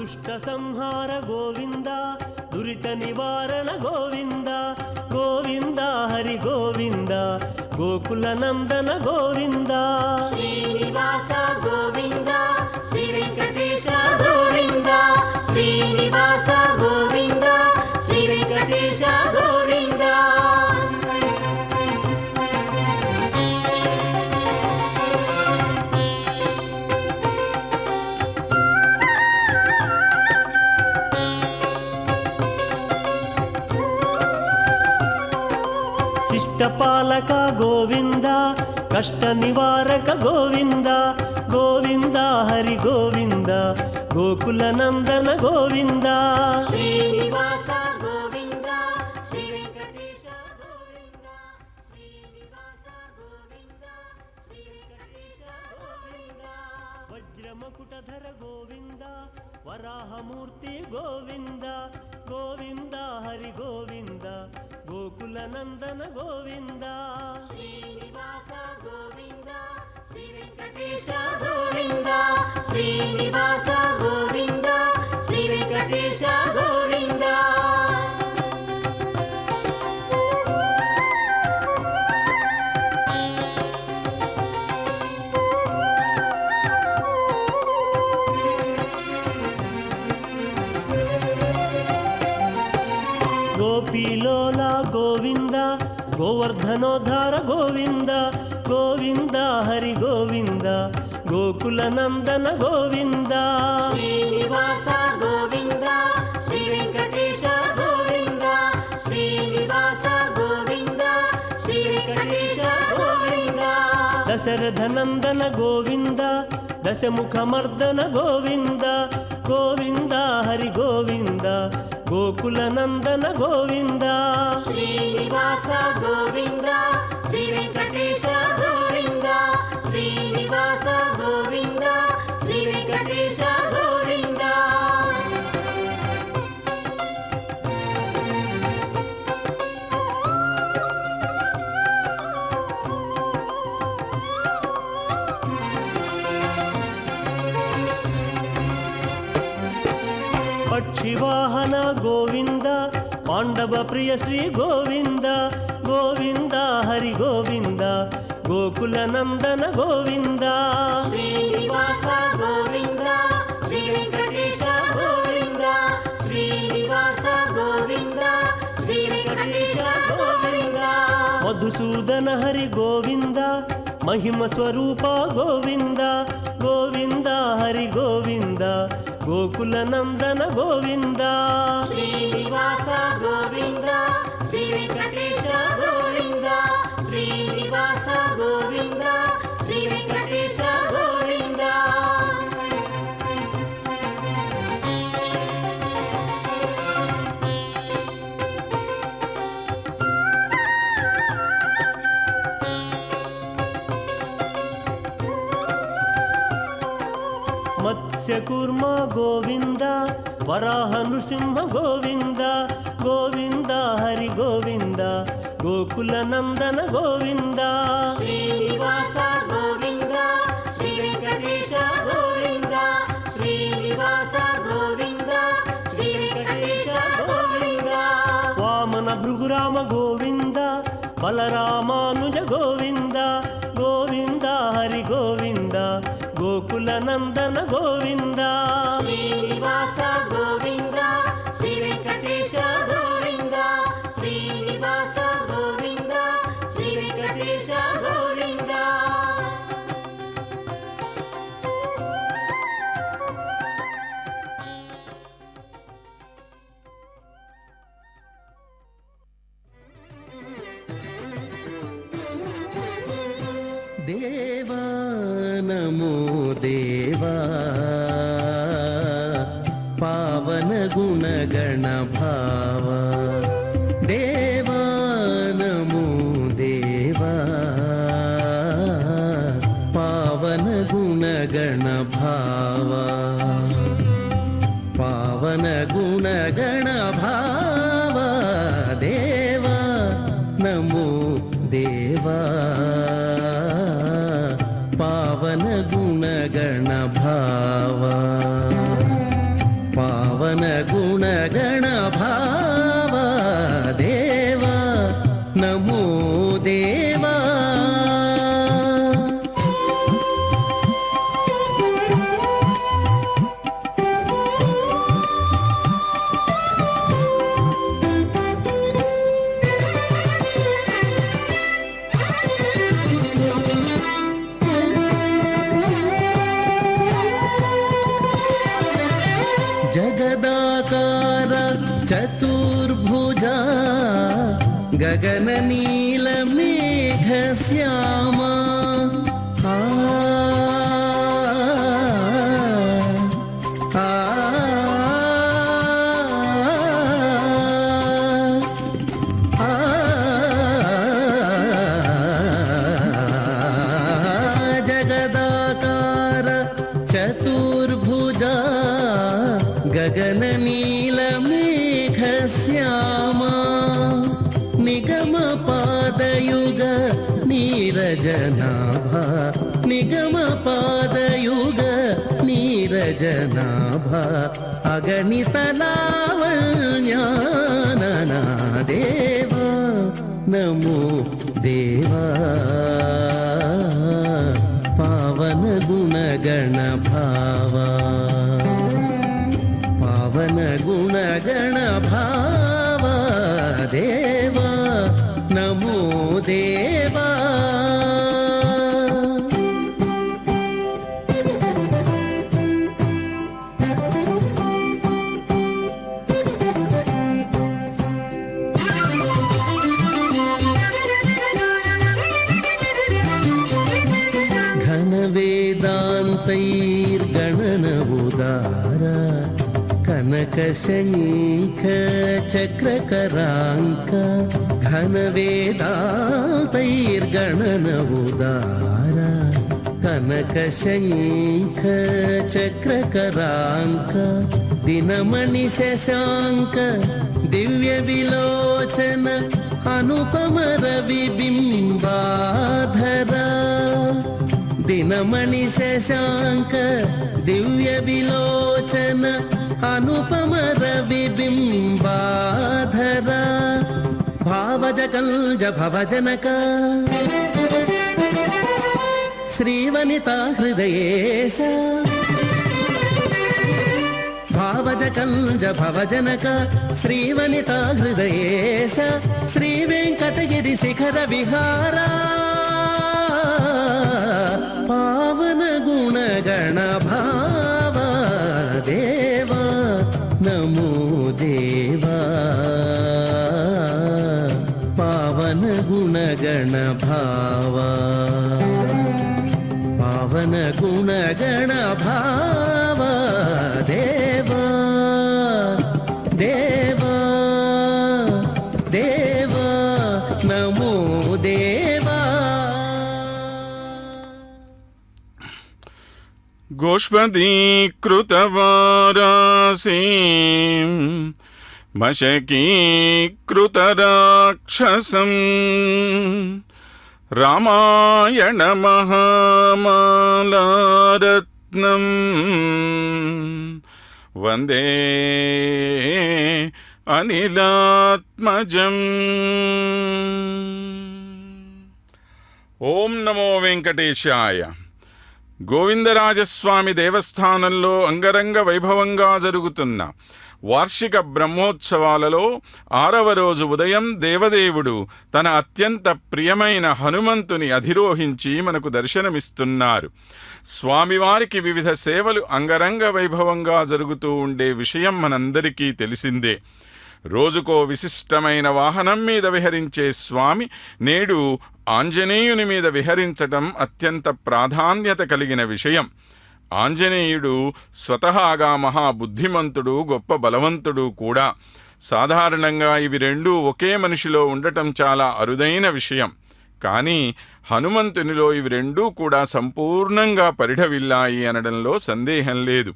దుష్ట సంహార గోవింద దురిత నివారణ గోవింద గోవింద హరి గోవింద గోకుల నందన గోవింద శ్రీనివాస గోవింద శ్రీ వెంకటేశ గోవింద శ్రీనివాస గోవింద శ్రీ వెంకటేశ గోవింద శిష్టపాలక గోవింద కష్ట నివారక గోవింద గోవింద హరి గోవింద గోకుల నందన గోవింద శ్రీనివాస గోవింద శ్రీ వెంకటేశ గోవింద శ్రీనివాస గోవింద శ్రీ వెంకటేశ గోవింద వజ్రమకుటధర గోవింద వరాహమూర్తి గోవింద గోవింద హరి గోవింద గోకుల నందన గోవింద శ్రీనివాస గోవింద శ్రీ వెంకటేశ గోవింద శ్రీనివాస గోవింద శ్రీ వెంకటేశ గోవింద గోపీలోల గోవింద గోవర్ధనోద్ధార గోవింద గోవింద హరి గోవింద గోకుల నందన గోవింద శ్రీనివాస గోవింద శ్రీ వెంకటేశ గోవింద శ్రీనివాస గోవింద శ్రీ వెంకటేశ గోవింద దశరథ నందన గోవింద దశముఖమర్దన గోవింద గోవింద హరి గోవింద గోకుల నందన గోవింద శ్రీనివాస గోవింద శ్రీ వెంకటేశ గోవింద శ్రీనివాస గోవింద శ్రీ వెంకటేశ గోవింద పక్షివాహన గోవింద పాండవ ప్రియ శ్రీ గోవింద గోవింద హరి గోవింద గోకుల నందన గోవింద శ్రీనివాస గోవింద శ్రీ వెంకటేశ గోవింద శ్రీనివాస గోవింద శ్రీ వెంకటేశ గోవింద మధుసూదన హరి గోవింద మహిమ స్వరూప గోవింద గోవింద హరి గోవింద గోకుల నందన గోవింద శ్రీనివాస గోవింద శ్రీ వెంకటేశ గోవింద శ్రీనివాస గోవింద శ్రీ వెంకటేశ గోవింద మత్స్యకూర్మ గోవింద వరాహ నృసింహ గోవింద గోవింద హరి గోవింద గోకుల నందన గోవింద శ్రీనివాస గోవింద శ్రీ వెంకటేశ గోవింద శ్రీనివాస గోవింద శ్రీ వెంకటేశ గోవింద వామన భృగురామ గోవింద బలరామానుజ గోవింద గోవింద హరి గోవింద గోకుల నందన గోవింద శ్రీనివాస గోవింద శ్రీ వెంకటేశ గోవింద శ్రీనివాస గోవింద శ్రీ వెంకటేశ గోవింద దేవా నమో దేవా పావన గుణగణ భావ దేవా నమో దేవా పావన గుణగణ భావ పావన గుణగణ భావ దేవా నమో దేవా పావన గుణగణ భావ జగదాకార చతుర్భుజా గగన నీల మేఘ శ్యామా జగదాకార చతుర్భుజా గగన నీల మేఘ శ్యామా నిగమ పాదయుగ నీరజనాభా నిగమ పాదయుగ నీరజనాభా అగణిత లావణ్యాననా దేవా నమో దేవా పావన గుణగణ భావా పవన గుణగణ భావా దేవా నమో దేవా ఘన వేదాంతైర్గణన ఉదార కనక శంఖ చక్రకరాంక ఘన వేదాంతైర్గణన ఉదార కనక శంఖ చక్రకరాంక దినమణి శశాంక దివ్య విలోచన అనుపమ రవి బింబాధర దినమణి శశాంక దివ్య విలోచన అనుపమ రవి బింబాధర భావజ కల్జ భవజనక శ్రీవనిత హృదయేశ భావజ కల్జ భవజనక శ్రీవనిత హృదయేశ శ్రీ వెంకటగిరి శిఖర విహారా పావన గుణగణ భావా దేవా నమో దేవా పావన గుణగణ భావా పావన గుణగణ భావా దేవా దేవా దేవా నమో దేవా గోష్పదీకృతవారాసీం మశకీకృతరాక్షసం రామాయణ మహామాలారత్నం వందే అనిలాత్మజం. ఓం నమో వెంకటేశాయ. గోవిందరాజస్వామి దేవస్థానంలో అంగరంగ వైభవంగా జరుగుతున్న వార్షిక బ్రహ్మోత్సవాలలో 6వ రోజు ఉదయం దేవదేవుడు తన అత్యంత ప్రియమైన హనుమంతుని అధిరోహించి మనకు దర్శనమిస్తున్నారు. స్వామివారికి వివిధ సేవలు అంగరంగ వైభవంగా జరుగుతూ ఉండే విషయం మనందరికీ తెలిసిందే. రోజుకో విశిష్టమైన వాహనం మీద విహరించే స్వామి నేడు ఆంజనేయుని మీద విహరించటం అత్యంత ప్రాధాన్యత కలిగిన విషయం. ఆంజనేయుడు స్వతహాగా మహాబుద్ధిమంతుడు, గొప్ప బలవంతుడు కూడా. సాధారణంగా ఇవి రెండూ ఒకే మనిషిలో ఉండటం చాలా అరుదైన విషయం. కానీ హనుమంతునిలో ఇవి రెండూ కూడా సంపూర్ణంగా పరిఢవిల్లాయి అనడంలో సందేహం లేదు.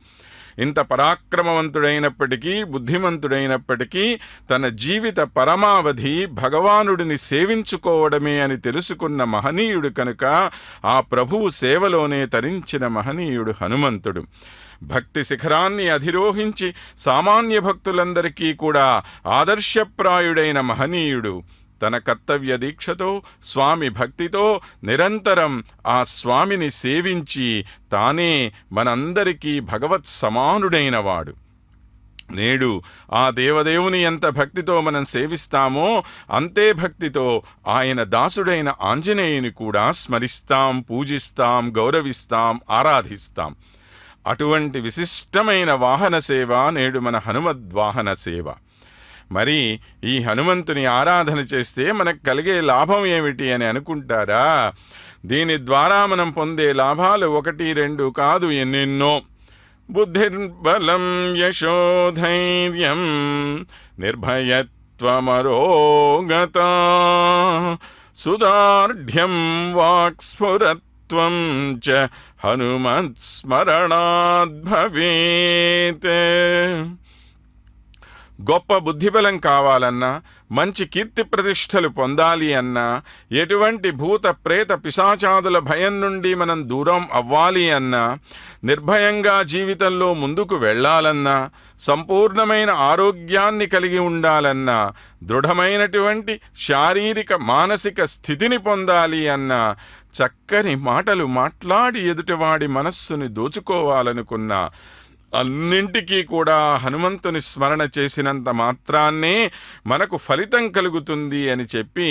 ఇంత పరాక్రమవంతుడైనప్పటికీ, బుద్ధిమంతుడైనప్పటికీ తన జీవిత పరమావధి భగవానుడిని సేవించుకోవడమే అని తెలుసుకున్న మహనీయుడు కనుక ఆ ప్రభువు సేవలోనే తరించిన మహనీయుడు హనుమంతుడు. భక్తి శిఖరాన్ని అధిరోహించి సామాన్య భక్తులందరికీ కూడా ఆదర్శప్రాయుడైన మహనీయుడు. తన కర్తవ్య దీక్షతో, స్వామి భక్తితో నిరంతరం ఆ స్వామిని సేవించి తానే మనందరికీ భగవత్ సమానుడైనవాడు. నేడు ఆ దేవదేవుని ఎంత భక్తితో మనం సేవిస్తామో అంతే భక్తితో ఆయన దాసుడైన ఆంజనేయుని కూడా స్మరిస్తాం, పూజిస్తాం, గౌరవిస్తాం, ఆరాధిస్తాం. అటువంటి విశిష్టమైన వాహన సేవ నేడు మన హనుమద్వాహన సేవ. మరి ఈ హనుమంతుని ఆరాధన చేస్తే మనకు కలిగే లాభం ఏమిటి అని అనుకుంటారా? దీని ద్వారా మనం పొందే లాభాలు 1, 2 కాదు, ఎన్నెన్నో. బుద్ధిర్బలం యశోధైర్యం నిర్భయత్వమరోగత సుదార్ఢ్యం వాక్స్ఫురత్వం చ హనుమత్స్మరణాద్ భవేత్. గొప్ప బుద్ధిబలం కావాలన్నా, మంచి కీర్తి ప్రతిష్టలు పొందాలి అన్నా, ఎటువంటి భూత ప్రేత పిశాచాదుల భయం నుండి మనం దూరం అవ్వాలి అన్నా, నిర్భయంగా జీవితంలో ముందుకు వెళ్ళాలన్నా, సంపూర్ణమైన ఆరోగ్యాన్ని కలిగి ఉండాలన్నా, దృఢమైనటువంటి శారీరక మానసిక స్థితిని పొందాలి అన్నా, చక్కని మాటలు మాట్లాడి ఎదుటివాడి మనస్సుని దోచుకోవాలనుకున్నా, అన్నింటికీ కూడా హనుమంతుని స్మరణ చేసినంత మాత్రాన్నే మనకు ఫలితం కలుగుతుంది అని చెప్పి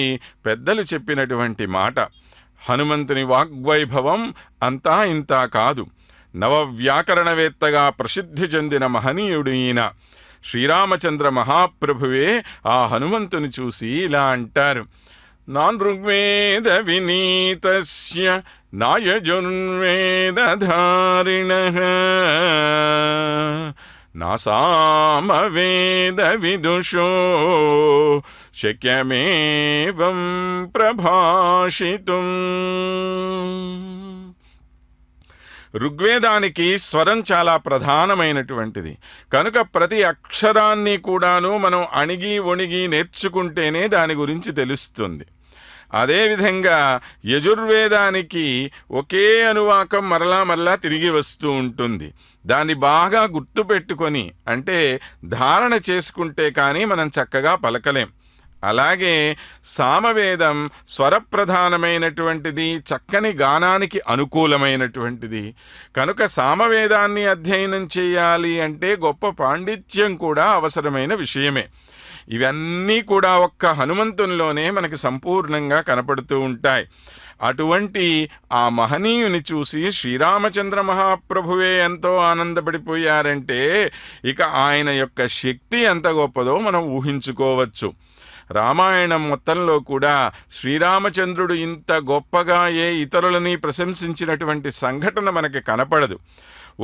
పెద్దలు చెప్పినటువంటి మాట. హనుమంతుని వాగ్వైభవం అంతా ఇంతా కాదు. నవవ్యాకరణవేత్తగా ప్రసిద్ధి చెందిన మహనీయుడు ఈయన. శ్రీరామచంద్ర మహాప్రభువే ఆ హనుమంతుని చూసి ఇలా అంటారు: నానృగ్వేద వినీతస్య నాయజుర్వేదధారిణః నాసామవేద విదుషో శక్యమేవం ప్రభాషితుం. ఋగ్వేదానికి స్వరం చాలా ప్రధానమైనటువంటిది కనుక ప్రతి అక్షరాన్ని కూడాను మనం అణిగి ఒణిగి నేర్చుకుంటేనే దాని గురించి తెలుస్తుంది. అదేవిధంగా యజుర్వేదానికి ఒకే అనువాకం మరలా తిరిగి వస్తూ ఉంటుంది. దాన్ని బాగా గుర్తుపెట్టుకొని అంటే ధారణ చేసుకుంటే కానీ మనం చక్కగా పలకలేం. అలాగే సామవేదం స్వరప్రధానమైనటువంటిది, చక్కని గానానికి అనుకూలమైనటువంటిది కనుక సామవేదాన్ని అధ్యయనం చేయాలి అంటే గొప్ప పాండిత్యం కూడా అవసరమైన విషయమే. ఇవన్నీ కూడా ఒక్క హనుమంతునిలోనే మనకి సంపూర్ణంగా కనపడుతూ ఉంటాయి. అటువంటి ఆ మహనీయుని చూసి శ్రీరామచంద్ర మహాప్రభువే ఎంతో ఆనందపడిపోయారంటే ఇక ఆయన యొక్క శక్తి ఎంత గొప్పదో మనం ఊహించుకోవచ్చు. రామాయణం మొత్తంలో కూడా శ్రీరామచంద్రుడు ఇంత గొప్పగా ఇతరులని ప్రశంసించినటువంటి సంఘటన మనకి కనపడదు.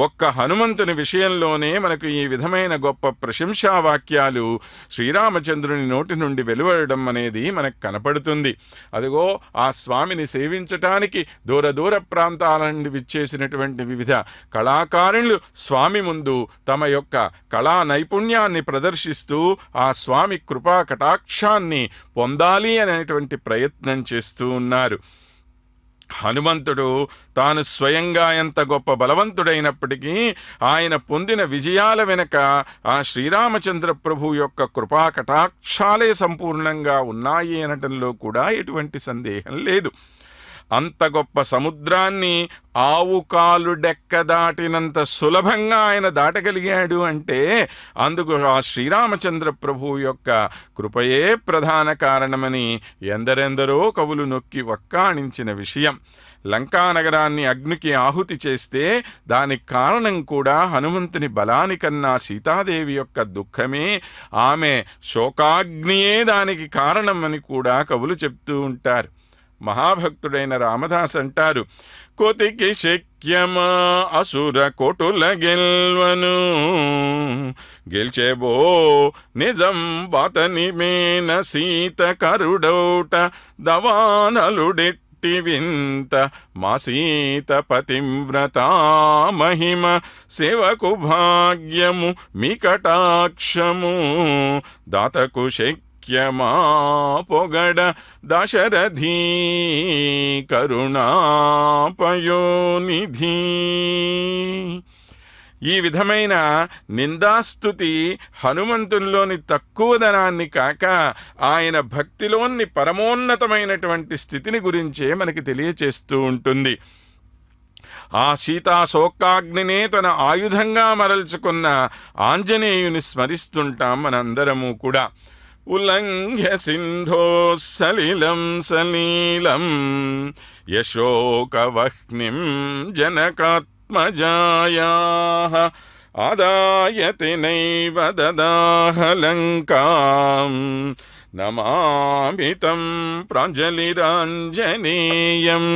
ఒక్క హనుమంతుని విషయంలోనే మనకు ఈ విధమైన గొప్ప ప్రశంసా వాక్యాలు శ్రీరామచంద్రుని నోటి నుండి వెలువడడం అనేది మనకు కనపడుతుంది. అదిగో ఆ స్వామిని సేవించటానికి దూర ప్రాంతాల నుండి విచ్చేసినటువంటి వివిధ కళాకారులు స్వామి ముందు తమ యొక్క కళా నైపుణ్యాన్ని ప్రదర్శిస్తూ ఆ స్వామి కృపా కటాక్షాన్ని పొందాలి అనేటువంటి ప్రయత్నం చేస్తూ ఉన్నారు. హనుమంతుడు తాను స్వయంగా ఎంత గొప్ప బలవంతుడైనప్పటికీ ఆయన పొందిన విజయాల వెనుక ఆ శ్రీరామచంద్ర ప్రభు యొక్క కృపా కటాక్షాలే సంపూర్ణంగా ఉన్నాయి అనటంలో కూడా ఎటువంటి సందేహం లేదు. అంత గొప్ప సముద్రాన్ని ఆవు కాలు డెక్క దాటినంత సులభంగా ఆయన దాటగలిగాడు అంటే అందుకు ఆ శ్రీరామచంద్ర ప్రభు యొక్క కృపయే ప్రధాన కారణమని ఎందరెందరో కవులు నొక్కి వక్కాణించిన విషయం. లంకానగరాన్ని అగ్నికి ఆహుతి చేస్తే దానికి కారణం కూడా హనుమంతుని బలానికన్నా సీతాదేవి యొక్క దుఃఖమే, ఆమె శోకాగ్నియే దానికి కారణమని కూడా కవులు చెప్తూ ఉంటారు. మహాభక్తుడైన రామదాస్ అంటారు, కోతికి శక్యమా అసుర కోటుల గెల్వను గెల్చేబో నిజం బాతని మేన సీత కరుడౌట దవానలుడెట్టి వింత మా సీత పతివ్రత మహిమ సేవకు భాగ్యము మీ కటాక్షము దాతకు శక్యమా పొగడ దశరథీ కరుణాపయోనిధి. ఈ విధమైన నిందాస్తుతి హనుమంతుల్లోని తక్కువదనాన్ని కాక ఆయన భక్తిలోని పరమోన్నతమైనటువంటి స్థితిని గురించే మనకి తెలియచేస్తూ ఉంటుంది. ఆ సీతాశోకాగ్నినే తన ఆయుధంగా మరల్చుకున్న ఆంజనేయుని స్మరిస్తుంటాం మనందరము కూడా. ఉల్లంఘ్య సింధో సలిలం సలీలం యశోకవహ్నిం జనకాత్మజాం పద్మజాయాః ఆదాయతి నైవ దదాహ లంకాం నమామి తం ప్రాంజలిరాంజనేయం.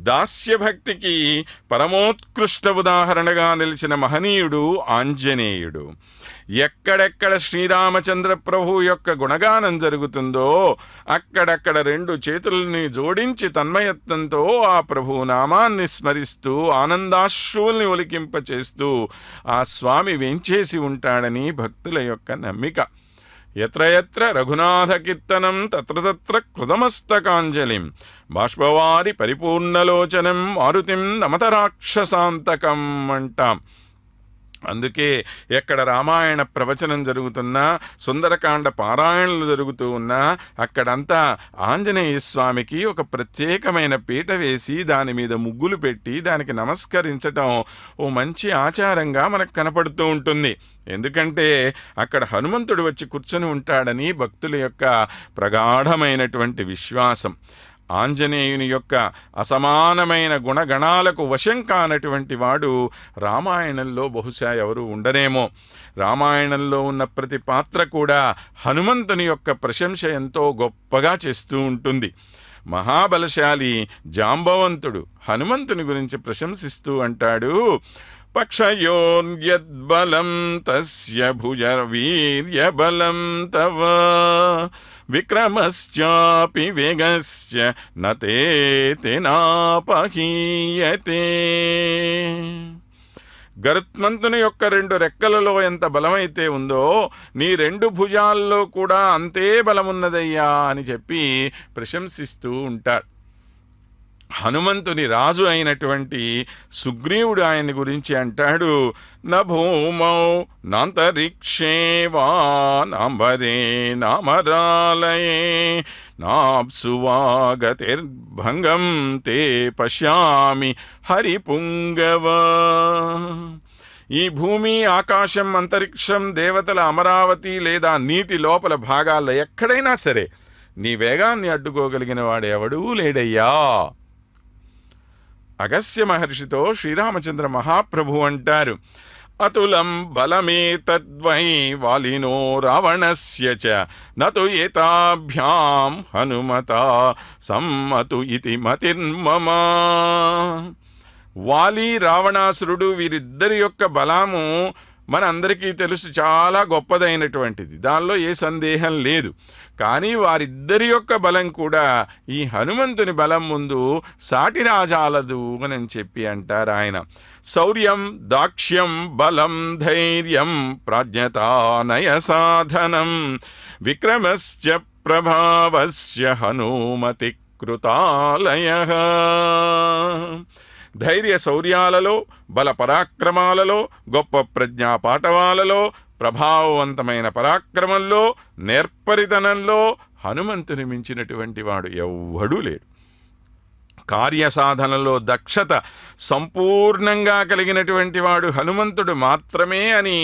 దాస్యభక్తికి పరమోత్కృష్ట ఉదాహరణగా నిలిచిన మహనీయుడు ఆంజనేయుడు. ఎక్కడెక్కడ శ్రీరామచంద్ర ప్రభు యొక్క గుణగానం జరుగుతుందో అక్కడక్కడ రెండు చేతుల్ని జోడించి తన్మయత్వంతో ఆ ప్రభు నామాన్ని స్మరిస్తూ ఆనందాశ్రువుల్ని ఒలికింపచేస్తూ ఆ స్వామి వేంచేసి ఉంటాడని భక్తుల యొక్క నమ్మిక. ఎత్ర ఎత్ర రఘునాథ కీర్తనం తత్ర తత్ర కృతమస్తకాంజలిం బాష్పవారి పరిపూర్ణలోచనం మారుతిం నమత రాక్షసాంతకం అంటాం. అందుకే ఎక్కడ రామాయణ ప్రవచనం జరుగుతున్నా, సుందరకాండ పారాయణలు జరుగుతూ ఉన్నా అక్కడంతా ఆంజనేయ స్వామికి ఒక ప్రత్యేకమైన పీట వేసి దాని మీద ముగ్గులు పెట్టి దానికి నమస్కరించటం ఓ మంచి ఆచారంగా మనకు కనపడుతూ ఉంటుంది. ఎందుకంటే అక్కడ హనుమంతుడు వచ్చి కూర్చొని ఉంటాడని భక్తుల యొక్క ప్రగాఢమైనటువంటి విశ్వాసం. ఆంజనేయుని యొక్క అసమానమైన గుణగణాలకు వశం కానటువంటి వాడు రామాయణంలో బహుశా ఎవరు ఉండరేమో. రామాయణంలో ఉన్న ప్రతి పాత్ర కూడా హనుమంతుని యొక్క ప్రశంస ఎంతో గొప్పగా చేస్తూ ఉంటుంది. మహాబలశాలి జాంబవంతుడు హనుమంతుని గురించి ప్రశంసిస్తూ అంటాడు, పక్షయోర్యద్బలం తస్య భుజవీర్యబలం తవ విక్రమశ్చాపి వేగస్య నతేనాపహీయతే. గరుత్మంతుని యొక్క రెండు రెక్కలలో ఎంత బలమైతే ఉందో నీ రెండు భుజాల్లో కూడా అంతే బలమున్నదయ్యా అని చెప్పి ప్రశంసిస్తూ ఉంటాడు. హనుమంతుని రాజు అయినటువంటి సుగ్రీవుడు ఆయన్ని గురించి అంటాడు, న భూమౌ నాంతరిక్షే వా నాంబరే నామరాలయే నాప్సు వా గతిర్భంగం తే పశ్యామి హరిపుంగవ. ఈ భూమి, ఆకాశం, అంతరిక్షం, దేవతల అమరావతి లేదా నీటి లోపల భాగాల్లో ఎక్కడైనా సరే నీ వేగాన్ని అడ్డుకోగలిగిన వాడెవడూ లేడయ్యా. అగస్త్య మహర్షితో శ్రీరామచంద్ర మహాప్రభు అంటారు, అతులం బలమేతద్వై వాలినో రావణస్య చ నతు ఏతాభ్యాం హనుమతా సమ్మతు ఇతి మతిర్మమ. వాలి, రావణాసురుడు వీరిద్దరి యొక్క బలము మనందరికీ తెలుసు, చాలా గొప్పదైనటువంటిది, దానిలో ఏ సందేహం లేదు. కానీ వారిద్దరి యొక్క బలం కూడా ఈ హనుమంతుని బలం ముందు సాటి రాజాలదు అని చెప్పి అంటారు ఆయన. శౌర్యం, దాక్ష్యం, బలం, ధైర్యం, ప్రాజ్ఞతానయ సాధనం విక్రమశ్చ ప్రభావస్య హనుమతి కృతాలయః. ధైర్య శౌర్యాలలో, బల పరాక్రమాలలో, గొప్ప ప్రజ్ఞా పాటవాలలో, ప్రభావవంతమైన పరాక్రమంలో, నేర్పరితనంలో హనుమంతుని మించినటువంటి వాడు ఎవ్వడూ లేడు. కార్యసాధనలో దక్షత సంపూర్ణంగా కలిగినటువంటి వాడు హనుమంతుడు మాత్రమే అని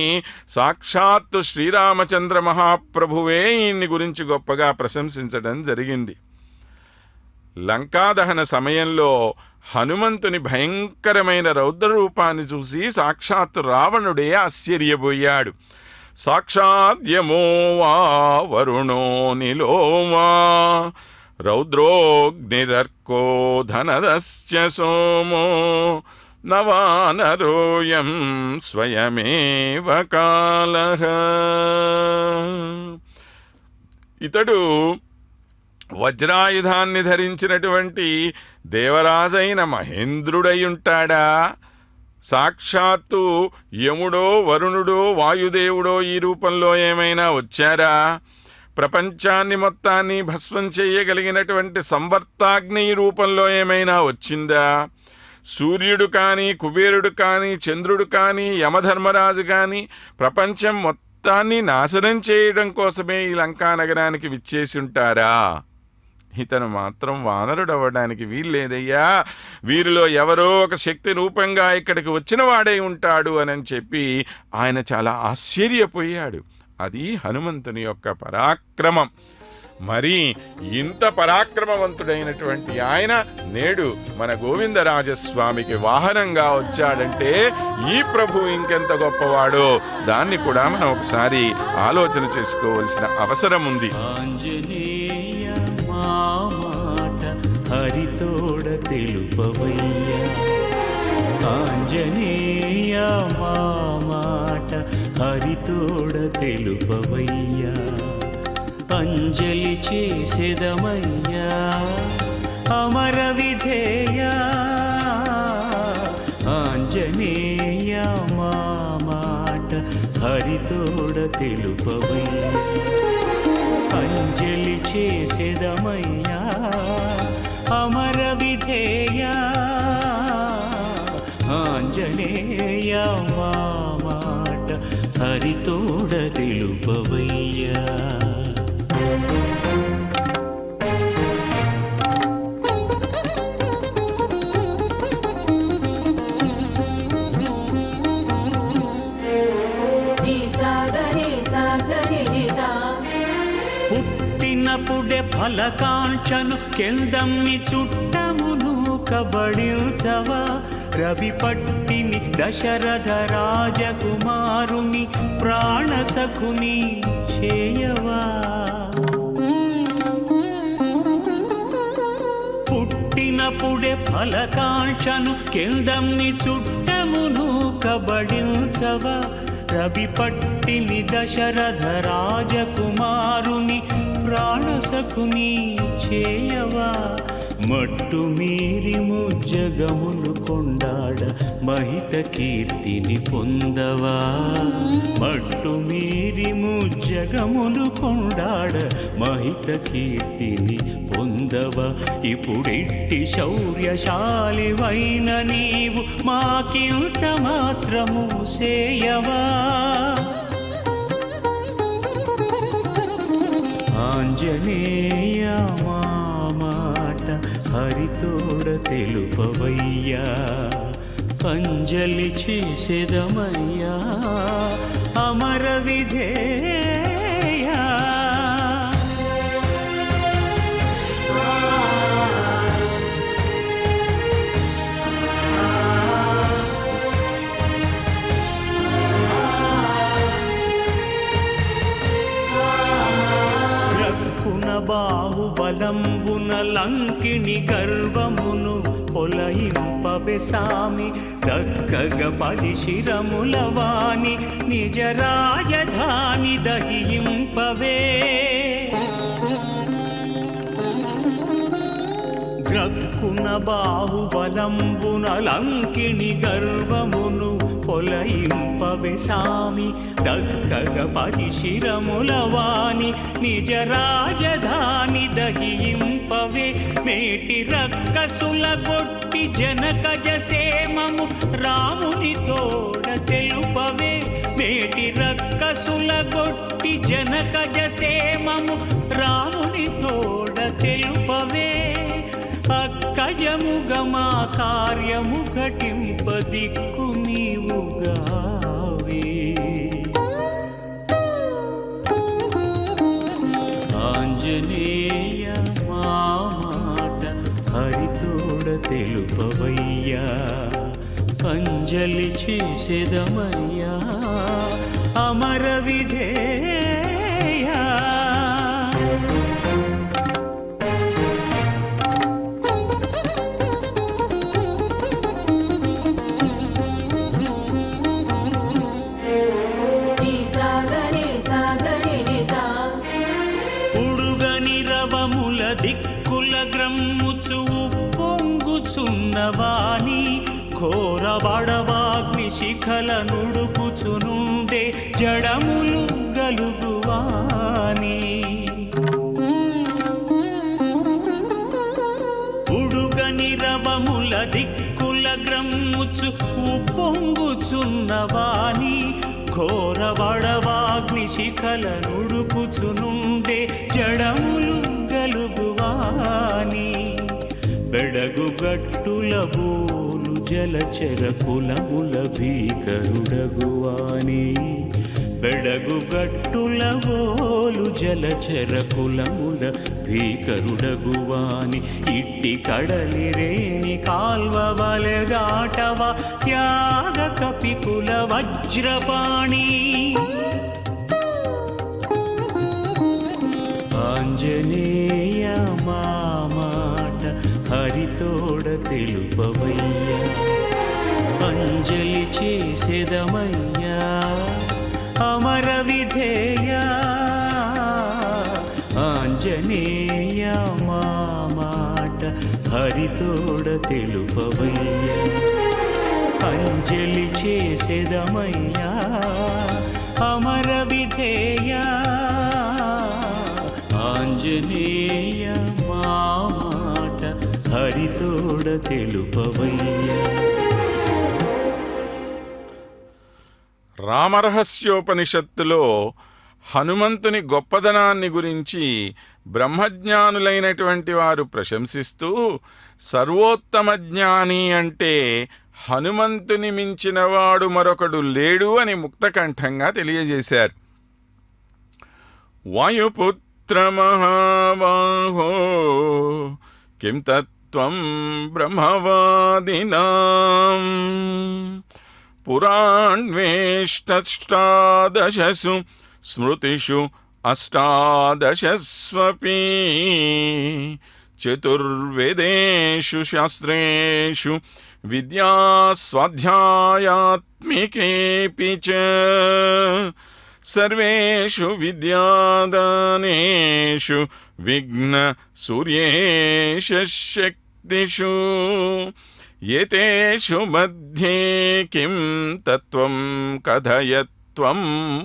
సాక్షాత్తు శ్రీరామచంద్ర మహాప్రభువే ఈయన్ని గురించి గొప్పగా ప్రశంసించడం జరిగింది. లంకాదహన సమయంలో హనుమంతుని భయంకరమైన రౌద్రరూపాన్ని చూసి సాక్షాత్తు రావణుడే ఆశ్చర్యపోయాడు. సాక్షాద్యమో వా వరుణో నిలో వా రౌద్రోగ్నిరర్కో ధనదశ్చ సోమో నవానరోయం స్వయమేవ కాలః. ఇతడు వజ్రాయుధాన్ని ధరించినటువంటి దేవరాజైన మహేంద్రుడై ఉంటాడా? సాక్షాత్తు యముడో, వరుణుడో, వాయుదేవుడో ఈ రూపంలో ఏమైనా వచ్చారా? ప్రపంచాన్ని మొత్తాన్ని భస్మం చేయగలిగినటువంటి సంవర్తాగ్ని రూపంలో ఏమైనా వచ్చిందా? సూర్యుడు కానీ, కుబేరుడు కానీ, చంద్రుడు కానీ, యమధర్మరాజు కానీ ప్రపంచం మొత్తాన్ని నాశనం చేయడం కోసమే ఈ లంకా నగరానికి విచ్చేసి ఉంటారా? ఇతను మాత్రం వానరుడు అవ్వడానికి వీల్లేదయ్యా. వీరిలో ఎవరో ఒక శక్తి రూపంగా ఇక్కడికి వచ్చిన వాడై ఉంటాడు అని చెప్పి ఆయన చాలా ఆశ్చర్యపోయాడు. అది హనుమంతుని యొక్క పరాక్రమం. మరి ఇంత పరాక్రమవంతుడైనటువంటి ఆయన నేడు మన గోవిందరాజస్వామికి వాహనంగా వచ్చాడంటే ఈ ప్రభు ఇంకెంత గొప్పవాడో దాన్ని కూడా మనం ఒకసారి ఆలోచన చేసుకోవలసిన అవసరం ఉంది. ఆంజనేయ మా మాట హరితోడ తెలుపవయ్యా, ఆంజనేయ మా మాట హరితోడ తెలుపవయ్యా, అంజలి చేసేదమయ్యా అమర విధేయ, ఆంజనేయ మా మాట హరితోడ తెలుపవయ్యా, అంజలి చేసేదమయ్యా అమర విధేయ, ఆంజనేయ మా మాట హరితోడ తెలుపవయ్యా. పుట్టినప్పుడే ఫలకాంక్షను కెందమ్మి చుట్టమును కబడిల్చవా, రవి పట్టిని దశరథ రాజకుమారుని ప్రాణసఖుని చేయవా, పుట్టినప్పుడే ఫలకాంక్షను కెందమ్మి చుట్టమును కబడిల్చవా, రవి పట్టిని దశరథ రాజకుమారుని ప్రాణసఖుని చేయవా, మట్టు మీరి ముజ్జగములు కొండాడ మహిత కీర్తిని పొందవా, మట్టు మీరి ముజ్జగములు కొండాడ మహిత కీర్తిని పొందవా, ఇప్పుడిట్టి శౌర్యశాలివైన నీవు మాకింత మాత్రము సేయవా, ఆంజనేయ మా మాట హరితోడ తెలుపవయ్యా, అంజలి చేసేదమయ్యా అమర విధేయ. బాహుబలంబున లంకిణి గర్వమును పొలయింపవే సామి, దక్కగ పది శిరముల వాణి నిజ రాజధాని దహింపవే, గ్రక్కున బాహుబలంబున లంకిణి గర్వమును పొలయింపవే సామి, దక్కగ పది శిరముల వాణి నిజ రాజధాని దహింపవే, మేటి రక్కసుల గొట్టి జనకజ సేమము రాముని తోడ తెలుపవే, మేటి రక్కసుల గొట్టి జనకజ సేమము రాముని తోడ తెలుపవే, అక్కజముగ మా కార్యము ఘటింప దిక్కు నీవుగావే, ఆంజనేయ మా మాట హరితోడ తెలుపవయ్యా, అంజలి చేసేదమయ్యా అమర విధేయ. దిక్కుల గ్రమ్ముచు పొంగుచున్నవాని ఘోర వడవాగ్ని శిఖల నుడుకుచునుండే జడములు గలుగువాని, ఉడుగని రవముల దిక్కుల గ్రమ్ముచు పొంగుచున్నవాని ఘోర వడవాగ్ని శిఖల నుడుకుచునుండే జడములు గలుగువాని, బెడగు గట్టుల బోలు జలచర కులముల భీకరుడగువాని, బెడగు గట్టుల ఓలు జలచర కులముల భీకరుడగువాని ఇట్టి కడలిరేని కాల్వవలె దాటవ త్యాగ కపికుల వజ్రపాణి ఆంజనేయ మా మాట హరితోడ తెలుపవయ్యా అంజలి చేసేదమయ్యా అమర విధేయ ఆంజనేయ మా మాట హరితోడ తెలుపవయ్యా అంజలి చేసేదమయ్యా అమర విధేయ ఆంజనేయ మా మాట హరితోడ తెలుపవయ్యా. రామరహస్యోపనిషత్తులో హనుమంతుని గొప్పదనాన్ని గురించి బ్రహ్మజ్ఞానులైనటువంటి వారు ప్రశంసిస్తూ సర్వోత్తమ జ్ఞాని అంటే హనుమంతుని మించినవాడు మరొకడు లేడు అని ముక్తకంఠంగా తెలియజేశారు. వాయుపుత్ర మహాబాహో కిం తత్వం బ్రహ్మవాదినాం పురాణ్వేష్టష్టాదశసు స్మృతిషు అష్టాదశస్వపి చతుర్వేదేషు శాస్త్రేషు విద్యాస్వాధ్యాయాత్మికేపి చ సర్వేషు విద్యాదానేషు విఘ్న సూర్యేష శక్తిషు ఏతేషు మధ్యే కిం తత్వం కథయత్వం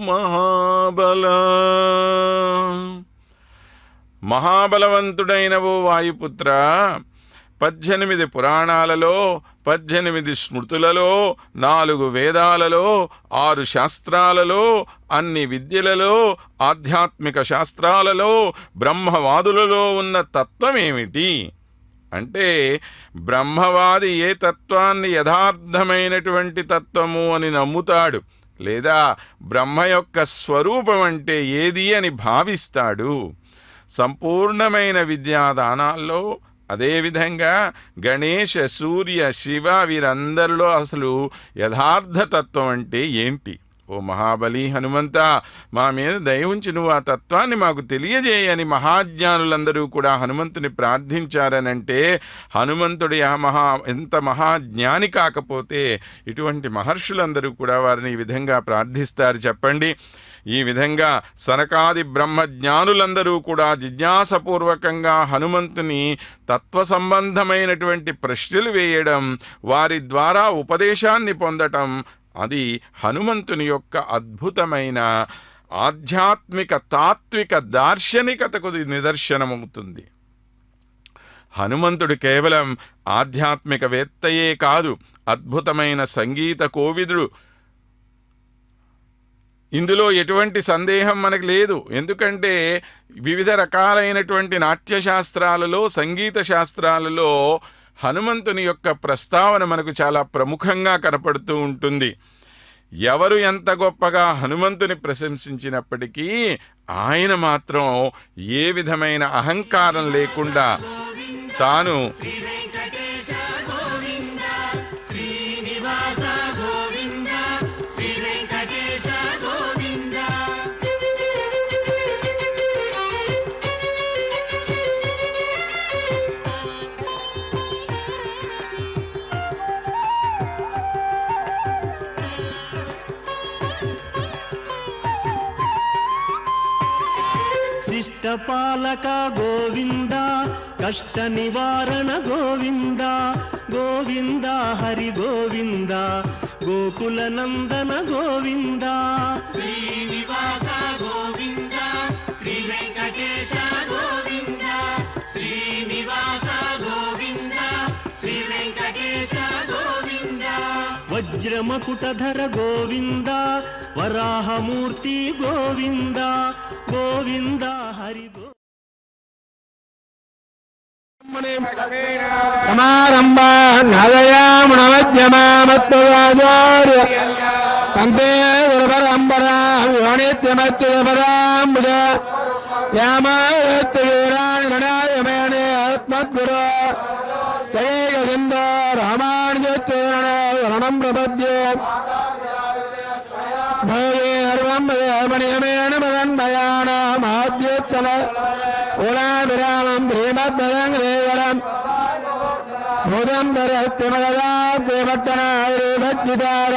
మహాబల. మహాబలవంతుడైన ఓ వాయుపుత్ర, 18 పురాణాలలో, 18 స్మృతులలో, 4 వేదాలలో, 6 శాస్త్రాలలో, అన్ని విద్యలలో, ఆధ్యాత్మిక శాస్త్రాలలో, బ్రహ్మవాదులలో ఉన్న తత్వమేమిటి అంటే, బ్రహ్మవాది ఏ తత్వాన్ని యథార్థమైనటువంటి తత్వము అని నమ్ముతాడు, లేదా బ్రహ్మ యొక్క స్వరూపం అంటే ఏది అని భావిస్తాడు. సంపూర్ణమైన విద్యాదానాల్లో, అదేవిధంగా గణేశ, సూర్య, శివ వీరందరిలో అసలు యథార్థతత్వం అంటే ఏంటి? ఓ మహాబలి హనుమంత, మా మీద దయ ఉంచి నువ్వు ఆ తత్వాన్ని మాకు తెలియజేయని మహాజ్ఞానులందరూ కూడా హనుమంతుని ప్రార్థించారనంటే, హనుమంతుడి ఎంత మహాజ్ఞాని కాకపోతే ఇటువంటి మహర్షులందరూ కూడా వారిని ఈ విధంగా ప్రార్థిస్తారు చెప్పండి. ఈ విధంగా సనకాది బ్రహ్మజ్ఞానులందరూ కూడా జిజ్ఞాసపూర్వకంగా హనుమంతుని తత్వ సంబంధమైనటువంటి ప్రశ్నలు వేయడం, వారి ద్వారా ఉపదేశాన్ని పొందటం, అది హనుమంతుని యొక్క అద్భుతమైన ఆధ్యాత్మిక తాత్విక దార్శనికతకు నిదర్శనమవుతుంది. హనుమంతుడు కేవలం ఆధ్యాత్మికవేత్తయే కాదు, అద్భుతమైన సంగీత కోవిదుడు. ఇందులో ఎటువంటి సందేహం మనకు లేదు. ఎందుకంటే వివిధ రకాలైనటువంటి నాట్యశాస్త్రాలలో, సంగీత శాస్త్రాలలో హనుమంతుని యొక్క ప్రస్తావన మనకు చాలా ప్రముఖంగా కనపడుతూ ఉంటుంది. ఎవరు ఎంత గొప్పగా హనుమంతుని ప్రశంసించినప్పటికీ ఆయన మాత్రం ఏ విధమైన అహంకారం లేకుండా తాను పాలక గోవింద, కష్ట నివారణ గోవింద, గోవింద హరి గోవింద, గోకుల నందన గోవింద, శ్రీనివాస గోవింద, శ్రీ వెంకటేశ గోవింద, శ్రీనివాస గోవింద, శ్రీ వెంకటేశ గోవింద, వజ్రమకుటధర గోవింద, వరాహమూర్తి గోవింద, గోవింద హరి గో. సమారంభా నవయాముణ మధ్యమామత్వరాజార్య వందే గురుపరం దిగంబరాం యోనిత్యమత్యుపరాంబుజ యామాయత్తురాణి ఆత్మద్గురు తేజసిందో రామానుజత్వం ప్రపద్యే భోగే సర్వమేణ మదన్మయానామాద్యోత్తమ ఉలాభిరామం శ్రీమద్భజం భూతం ధరత్యమగదాభ్యమట్టనాభిధార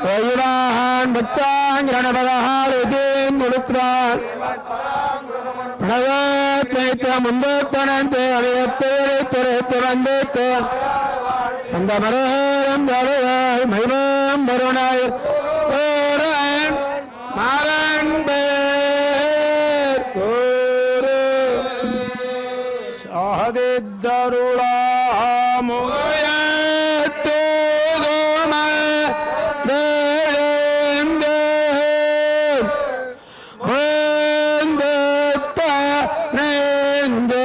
వైవాహాన్ భక్తాంగ్రణపదహారుద్రాన్ ప్రణవత్మైత్ర ముందోత్తనంతే అవియత్తేత్తరేత్తరందేత్త అందమరోహరం దళయాయ్ మహిమం వరుణాయ్ ఓరన్ మారన్ బేర్ కోరు సాహదిద్దరుళా మోయత్తే గోమ దేందే వందత్త నందే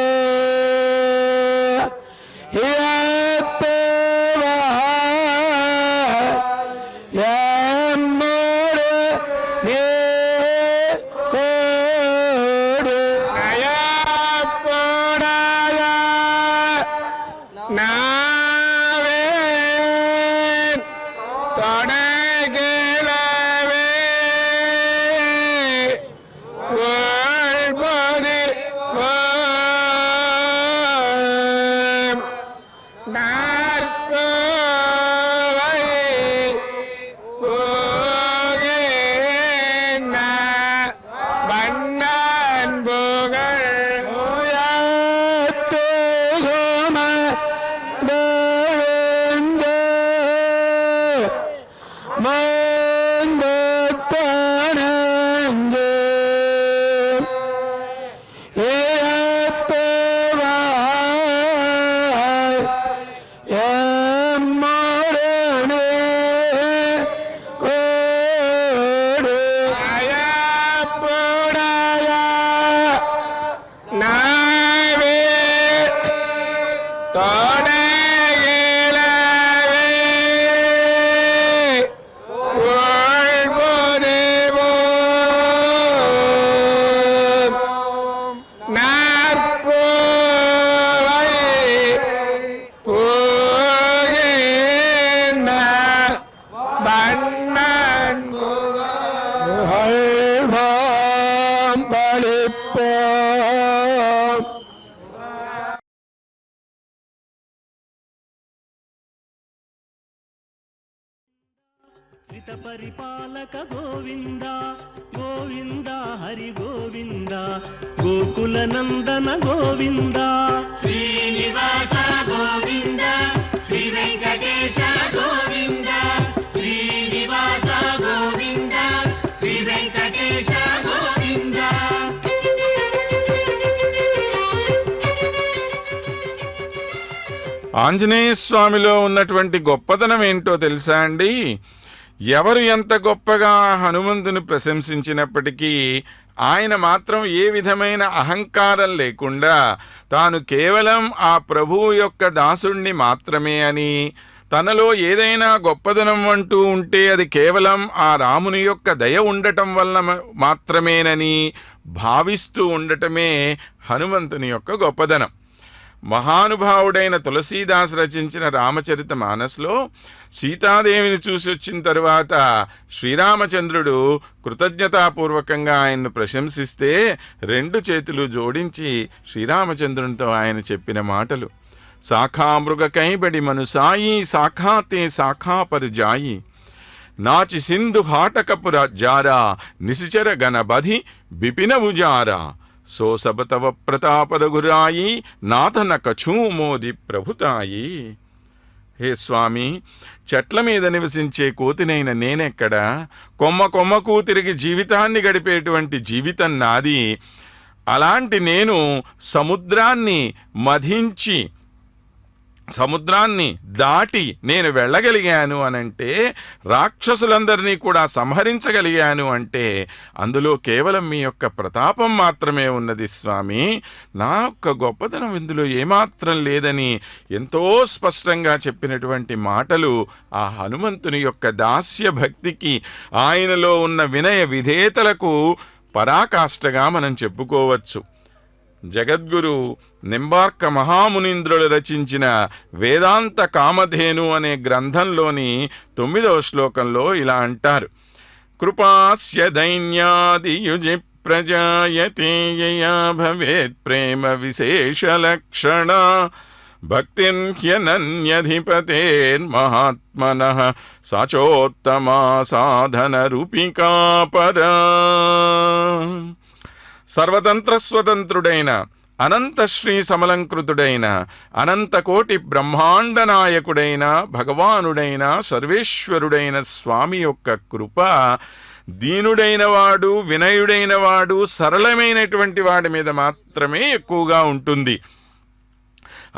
శ్రిత పరిపాలక గోవింద గోవింద హరి గోవింద గోకుల నందన గోవింద శ్రీనివాస గోవింద శ్రీ వెంకటేశ గోవింద శ్రీనివాస గోవింద శ్రీ వెంకటేశ గోవింద. ఆంజనేయ స్వామిలో ఉన్నటువంటి గొప్పతనం ఏంటో తెలుసా అండి? ఎవరు ఎంత గొప్పగా హనుమంతుని ప్రశంసించినప్పటికీ ఆయన మాత్రం ఏ విధమైన అహంకారం లేకుండా తాను కేవలం ఆ ప్రభువు యొక్క దాసుణ్ణి మాత్రమే అని, తనలో ఏదైనా గొప్పదనం అంటూ ఉంటే అది కేవలం ఆ రాముని యొక్క దయ ఉండటం వల్ల మాత్రమేనని భావిస్తూ ఉండటమే హనుమంతుని యొక్క గొప్పదనం. మహానుభావుడైన తులసీదాస్ రచించిన రామచరిత మానస్లో సీతాదేవిని చూసి వచ్చిన తరువాత శ్రీరామచంద్రుడు కృతజ్ఞతాపూర్వకంగా ఆయన్ను ప్రశంసిస్తే 2 చేతులు జోడించి శ్రీరామచంద్రునితో ఆయన చెప్పిన మాటలు: సాఖా మృగ కైబడి మనుసాయి సాఖాతే సాఖా పరుజాయి నాచి సింధు హాటకపుర జారా నిశిచర గణబధి బిపినవుజారా సో సబతవ ప్రతాప రఘురాయి నాథన కచూమోది ప్రభుతాయి. హే స్వామి, చెట్ల మీద నివసించే కోతినైన నేనెక్కడా? కొమ్మకు తిరిగి జీవితాన్ని గడిపేటువంటి జీవితం నాది. అలాంటి నేను సముద్రాన్ని మధించి సముద్రాన్ని దాటి నేను వెళ్ళగలిగాను అనంటే, రాక్షసులందరినీ కూడా సంహరించగలిగాను అంటే అందులో కేవలం మీ యొక్క ప్రతాపం మాత్రమే ఉన్నది స్వామి, నా యొక్క గొప్పతనం ఇందులో ఏమాత్రం లేదని ఎంతో స్పష్టంగా చెప్పినటువంటి మాటలు ఆ హనుమంతుని యొక్క దాస్య భక్తికి, ఆయనలో ఉన్న వినయ విధేయతలకు పరాకాష్ఠగా మనం చెప్పుకోవచ్చు. జగద్గురు నింబార్క మహామునీంద్రుడు రచించిన వేదాంత కామధేను అనే గ్రంథంలోని 9వ శ్లోకంలో ఇలా అంటారు: కృపాస్య దైన్యాదియుజి ప్రజాయతే యయా భవేత్ ప్రేమ విశేషలక్షణ భక్తిర్హ్యనన్యధిపతేర్మహాత్మనః సచోత్తమా సాధన రూపికా పరా. సర్వతంత్ర స్వతంత్రుడైన అనంత శ్రీ సమలంకృతుడైన అనంతకోటి బ్రహ్మాండ నాయకుడైన భగవానుడైన సర్వేశ్వరుడైన స్వామి యొక్క కృప దీనుడైన వాడు, వినయుడైన వాడు, సరళమైనటువంటి వాడి మీద మాత్రమే ఎక్కువగా ఉంటుంది.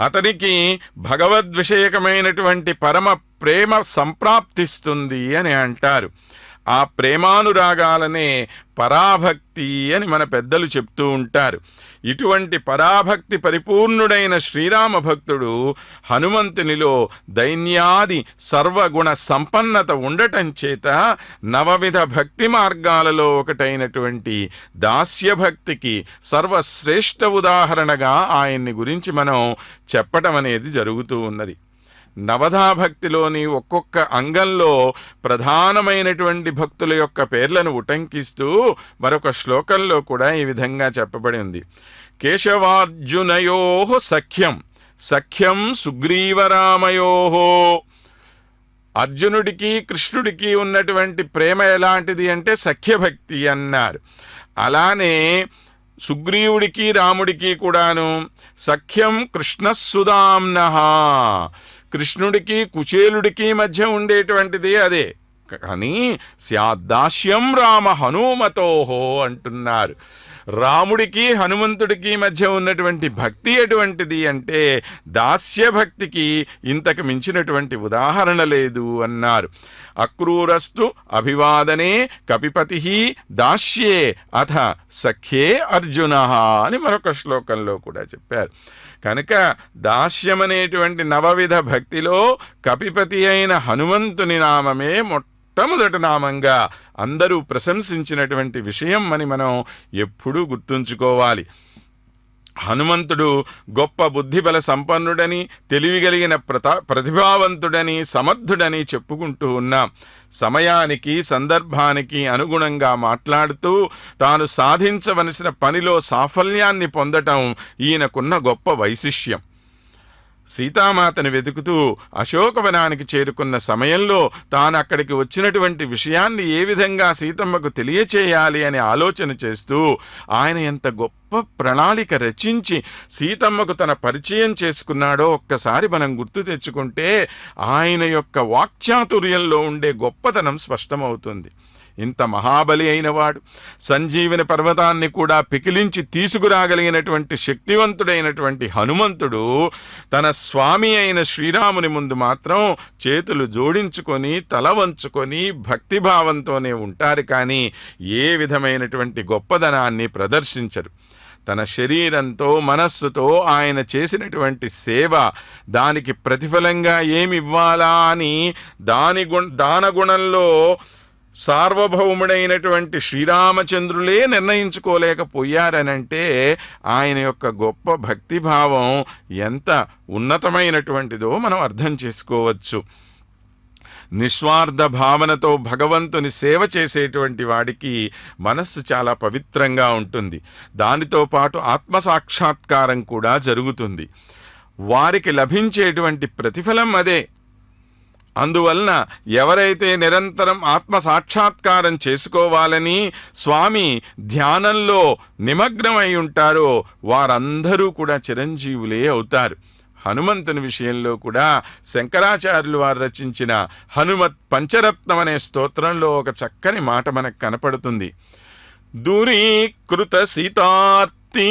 అతనికి భగవద్విషయకమైనటువంటి పరమ ప్రేమ సంప్రాప్తిస్తుంది అని అంటారు. ఆ ప్రేమానురాగాలనే పరాభక్తి అని మన పెద్దలు చెప్తూ ఉంటారు. ఇటువంటి పరాభక్తి పరిపూర్ణుడైన శ్రీరామ భక్తుడు హనుమంతునిలో దైన్యాది సర్వగుణ సంపన్నత ఉండటం చేత నవవిధ భక్తి మార్గాలలో ఒకటైనటువంటి దాస్యభక్తికి సర్వశ్రేష్ఠ ఉదాహరణగా ఆయన్ని గురించి మనం చెప్పటం అనేది జరుగుతూ ఉన్నది. నవధాభక్తిలోని ఒక్కొక్క అంగంలో ప్రధానమైనటువంటి భక్తుల యొక్క పేర్లను ఉటంకిస్తూ మరొక శ్లోకంలో కూడా ఈ విధంగా చెప్పబడి ఉంది: కేశవార్జునయో సఖ్యం సఖ్యం సుగ్రీవరామయో. అర్జునుడికి కృష్ణుడికి ఉన్నటువంటి ప్రేమ ఎలాంటిది అంటే సఖ్యభక్తి అన్నారు. అలానే సుగ్రీవుడికి రాముడికి కూడాను సఖ్యం కృష్ణసుదాంనః, కృష్ణుడికి కుచేలుడికి మధ్య ఉండేటువంటిది అదే. కానీ స్యాదాస్యం రామ హనుమతోహో అంటున్నారు. రాముడికి హనుమంతుడికి మధ్య ఉన్నటువంటి భక్తి ఎటువంటిది అంటే దాస్యభక్తికి ఇంతకు మించినటువంటి ఉదాహరణ లేదు అన్నారు. అక్రూరస్తు అభివాదనే కపిపతి దాస్యే అథ సఖ్యే అర్జున అని మరొక శ్లోకంలో కూడా చెప్పారు. కనుక దాస్యమనేటువంటి నవవిధ భక్తిలో కపిపతి అయిన హనుమంతుని నామమే మొట్టమొదటి నామంగా అందరూ ప్రశంసించినటువంటి విషయం అని మనం ఎప్పుడూ గుర్తుంచుకోవాలి. హనుమంతుడు గొప్ప బుద్ధిబల సంపన్నుడని, తెలివిగలిగిన ప్రతిభావంతుడని, సమర్థుడని చెప్పుకుంటూ ఉన్నాం. సమయానికి సందర్భానికి అనుగుణంగా మాట్లాడుతూ తాను సాధించవలసిన పనిలో సాఫల్యాన్ని పొందటం ఈయనకున్న గొప్ప వైశిష్ట్యం. సీతామాతను వెతుకుతూ అశోకవనానికి చేరుకున్న సమయంలో తాను అక్కడికి వచ్చినటువంటి విషయాన్ని ఏ విధంగా సీతమ్మకు తెలియచేయాలి అని ఆలోచన చేస్తూ ఆయన ఎంత గొప్ప ప్రణాళిక రచించి సీతమ్మకు తన పరిచయం చేసుకున్నాడో ఒక్కసారి మనం గుర్తు తెచ్చుకుంటే ఆయన యొక్క వాక్చాతుర్యంలో ఉండే గొప్పతనం స్పష్టమవుతుంది. ఇంత మహాబలి అయినవాడు, సంజీవని పర్వతాన్ని కూడా పికిలించి తీసుకురాగలిగినటువంటి శక్తివంతుడైనటువంటి హనుమంతుడు తన స్వామి అయిన శ్రీరాముని ముందు మాత్రం చేతులు జోడించుకొని తల వంచుకొని భక్తిభావంతోనే ఉంటారు, కానీ ఏ విధమైనటువంటి గొప్పదనాన్ని ప్రదర్శించరు. తన శరీరంతో మనస్సుతో ఆయన చేసినటువంటి సేవ, దానికి ప్రతిఫలంగా ఏమివ్వాలా అని దానగుణంలో సార్వభౌముడైనటువంటి శ్రీరామచంద్రులే నిర్ణయించుకోలేకపోయారనంటే ఆయన యొక్క గొప్ప భక్తిభావం ఎంత ఉన్నతమైనటువంటిదో మనం అర్థం చేసుకోవచ్చు. నిస్వార్థ భావనతో భగవంతుని సేవ చేసేటువంటి వాడికి మనస్సు చాలా పవిత్రంగా ఉంటుంది. దానితో పాటు ఆత్మసాక్షాత్కారం కూడా జరుగుతుంది. వారికి లభించేటువంటి ప్రతిఫలం అదే. అందువలన ఎవరైతే నిరంతరం ఆత్మసాక్షాత్కారం చేసుకోవాలని స్వామి ధ్యానంలో నిమగ్నమై ఉంటారో వారందరూ కూడా చిరంజీవులే అవుతారు. హనుమంతుని విషయంలో కూడా శంకరాచార్యులు వారు రచించిన హనుమత్ పంచరత్నం అనే స్తోత్రంలో ఒక చక్కని మాట మనకు కనపడుతుంది. దూరీకృత సీతార్తి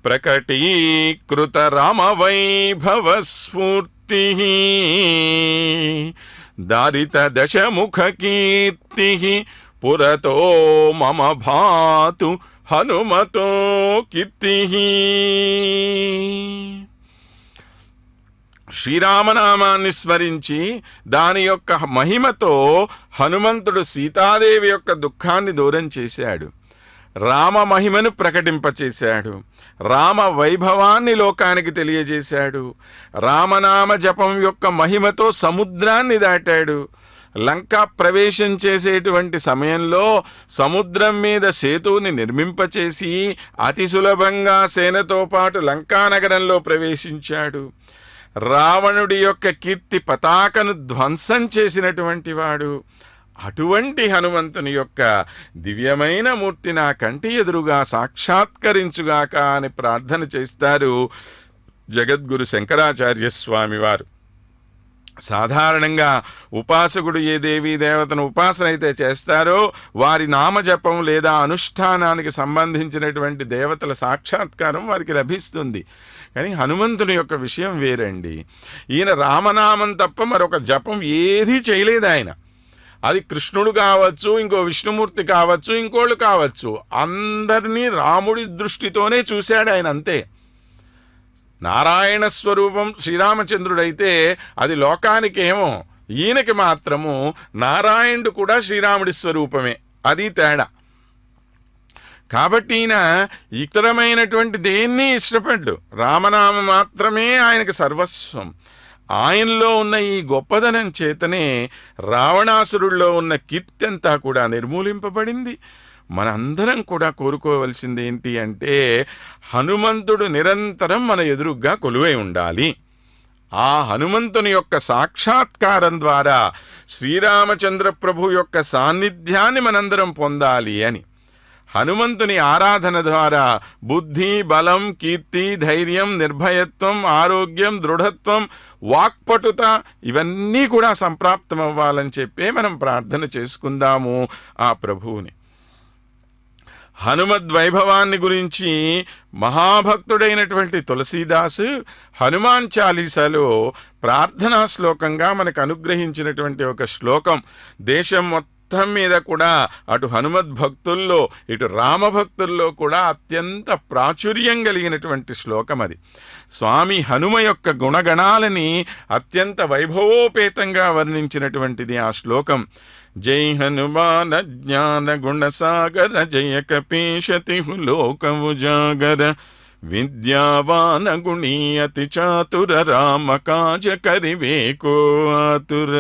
ప్రకటీకృత రామవైభవ స్ఫూర్తి దారిత దశముఖ కీర్తి పురతో మమ భాతు హనుమతో కీర్తి. శ్రీరామనామాన్ని స్మరించి దాని యొక్క మహిమతో హనుమంతుడు సీతాదేవి యొక్క దుఃఖాన్ని దూరం చేశాడు, రామ మహిమను ప్రకటింపచేశాడు, రామ వైభవాన్ని లోకానికి తెలియజేశాడు, రామనామ జపం యొక్క మహిమతో సముద్రాన్ని దాటాడు. లంకా ప్రవేశం చేసేటువంటి సమయంలో సముద్రం మీద సేతువుని నిర్మింపచేసి అతి సులభంగా సేనతో పాటు లంకానగరంలో ప్రవేశించాడు. రావణుడి యొక్క కీర్తి పతాకను ధ్వంసం చేసినటువంటి వాడు. అటువంటి హనుమంతుని యొక్క దివ్యమైన మూర్తి నా కంటి ఎదురుగా సాక్షాత్కరించుగాక అని ప్రార్థన చేస్తారు జగద్గురు శంకరాచార్య స్వామి వారు. సాధారణంగా ఉపాసకుడు ఏ దేవీ దేవతను ఉపాసన అయితే చేస్తారో వారి నామజపం లేదా అనుష్ఠానానికి సంబంధించినటువంటి దేవతల సాక్షాత్కారం వారికి లభిస్తుంది. కానీ హనుమంతుని యొక్క విషయం వేరండి. ఈయన రామనామం తప్ప మరొక జపం ఏదీ చేయలేదు ఆయన. అది కృష్ణుడు కావచ్చు, ఇంకో విష్ణుమూర్తి కావచ్చు, ఇంకోళ్ళు కావచ్చు, అందరినీ రాముడి దృష్టితోనే చూశాడు ఆయన, అంతే. నారాయణ స్వరూపం శ్రీరామచంద్రుడైతే అది లోకానికేమో, ఈయనకి మాత్రము నారాయణుడు కూడా శ్రీరాముడి స్వరూపమే, అది తేడా. కాబట్టి ఈయన ఇతరమైనటువంటి దేన్ని ఇష్టపడ్డు, రామనామం మాత్రమే ఆయనకి సర్వస్వం. ఆయనలో ఉన్న ఈ గొప్పదనం చేతనే రావణాసురుల్లో ఉన్న కీర్తి అంతా కూడా నిర్మూలింపబడింది. మనందరం కూడా కోరుకోవలసింది ఏంటి అంటే హనుమంతుడు నిరంతరం మన ఎదురుగ్గా కొలువై ఉండాలి. ఆ హనుమంతుని యొక్క సాక్షాత్కారం ద్వారా శ్రీరామచంద్ర ప్రభు యొక్క సాన్నిధ్యాన్ని మనందరం పొందాలి అని. హనుమంతుని ఆరాధన ద్వారా బుద్ధి, బలం, కీర్తి, ధైర్యం, నిర్భయత్వం, ఆరోగ్యం, దృఢత్వం, వాక్పటుత ఇవన్నీ కూడా సంప్రాప్తమవ్వాలని చెప్పే మనం ప్రార్థన చేసుకుందాము ఆ ప్రభువుని. హనుమద్వైభవాన్ని గురించి మహాభక్తుడైనటువంటి తులసీదాసు హనుమాన్ చాలీసాలో ప్రార్థనా శ్లోకంగా మనకు అనుగ్రహించినటువంటి ఒక శ్లోకం. దేశం మొత్తం మీద కూడా అటు హనుమద్భక్తుల్లో ఇటు రామభక్తుల్లో కూడా అత్యంత ప్రాచుర్యం కలిగినటువంటి శ్లోకం అది. స్వామి హనుమ యొక్క గుణగణాలని అత్యంత వైభవోపేతంగా వర్ణించినటువంటిది ఆ శ్లోకం. జై హనుమాన జ్ఞాన గుణసాగర జయ కపీశతి లోకము జాగర విద్యావాన గుణీ అతి చాతుర రామ కాజ కరివేకో ఆతుర.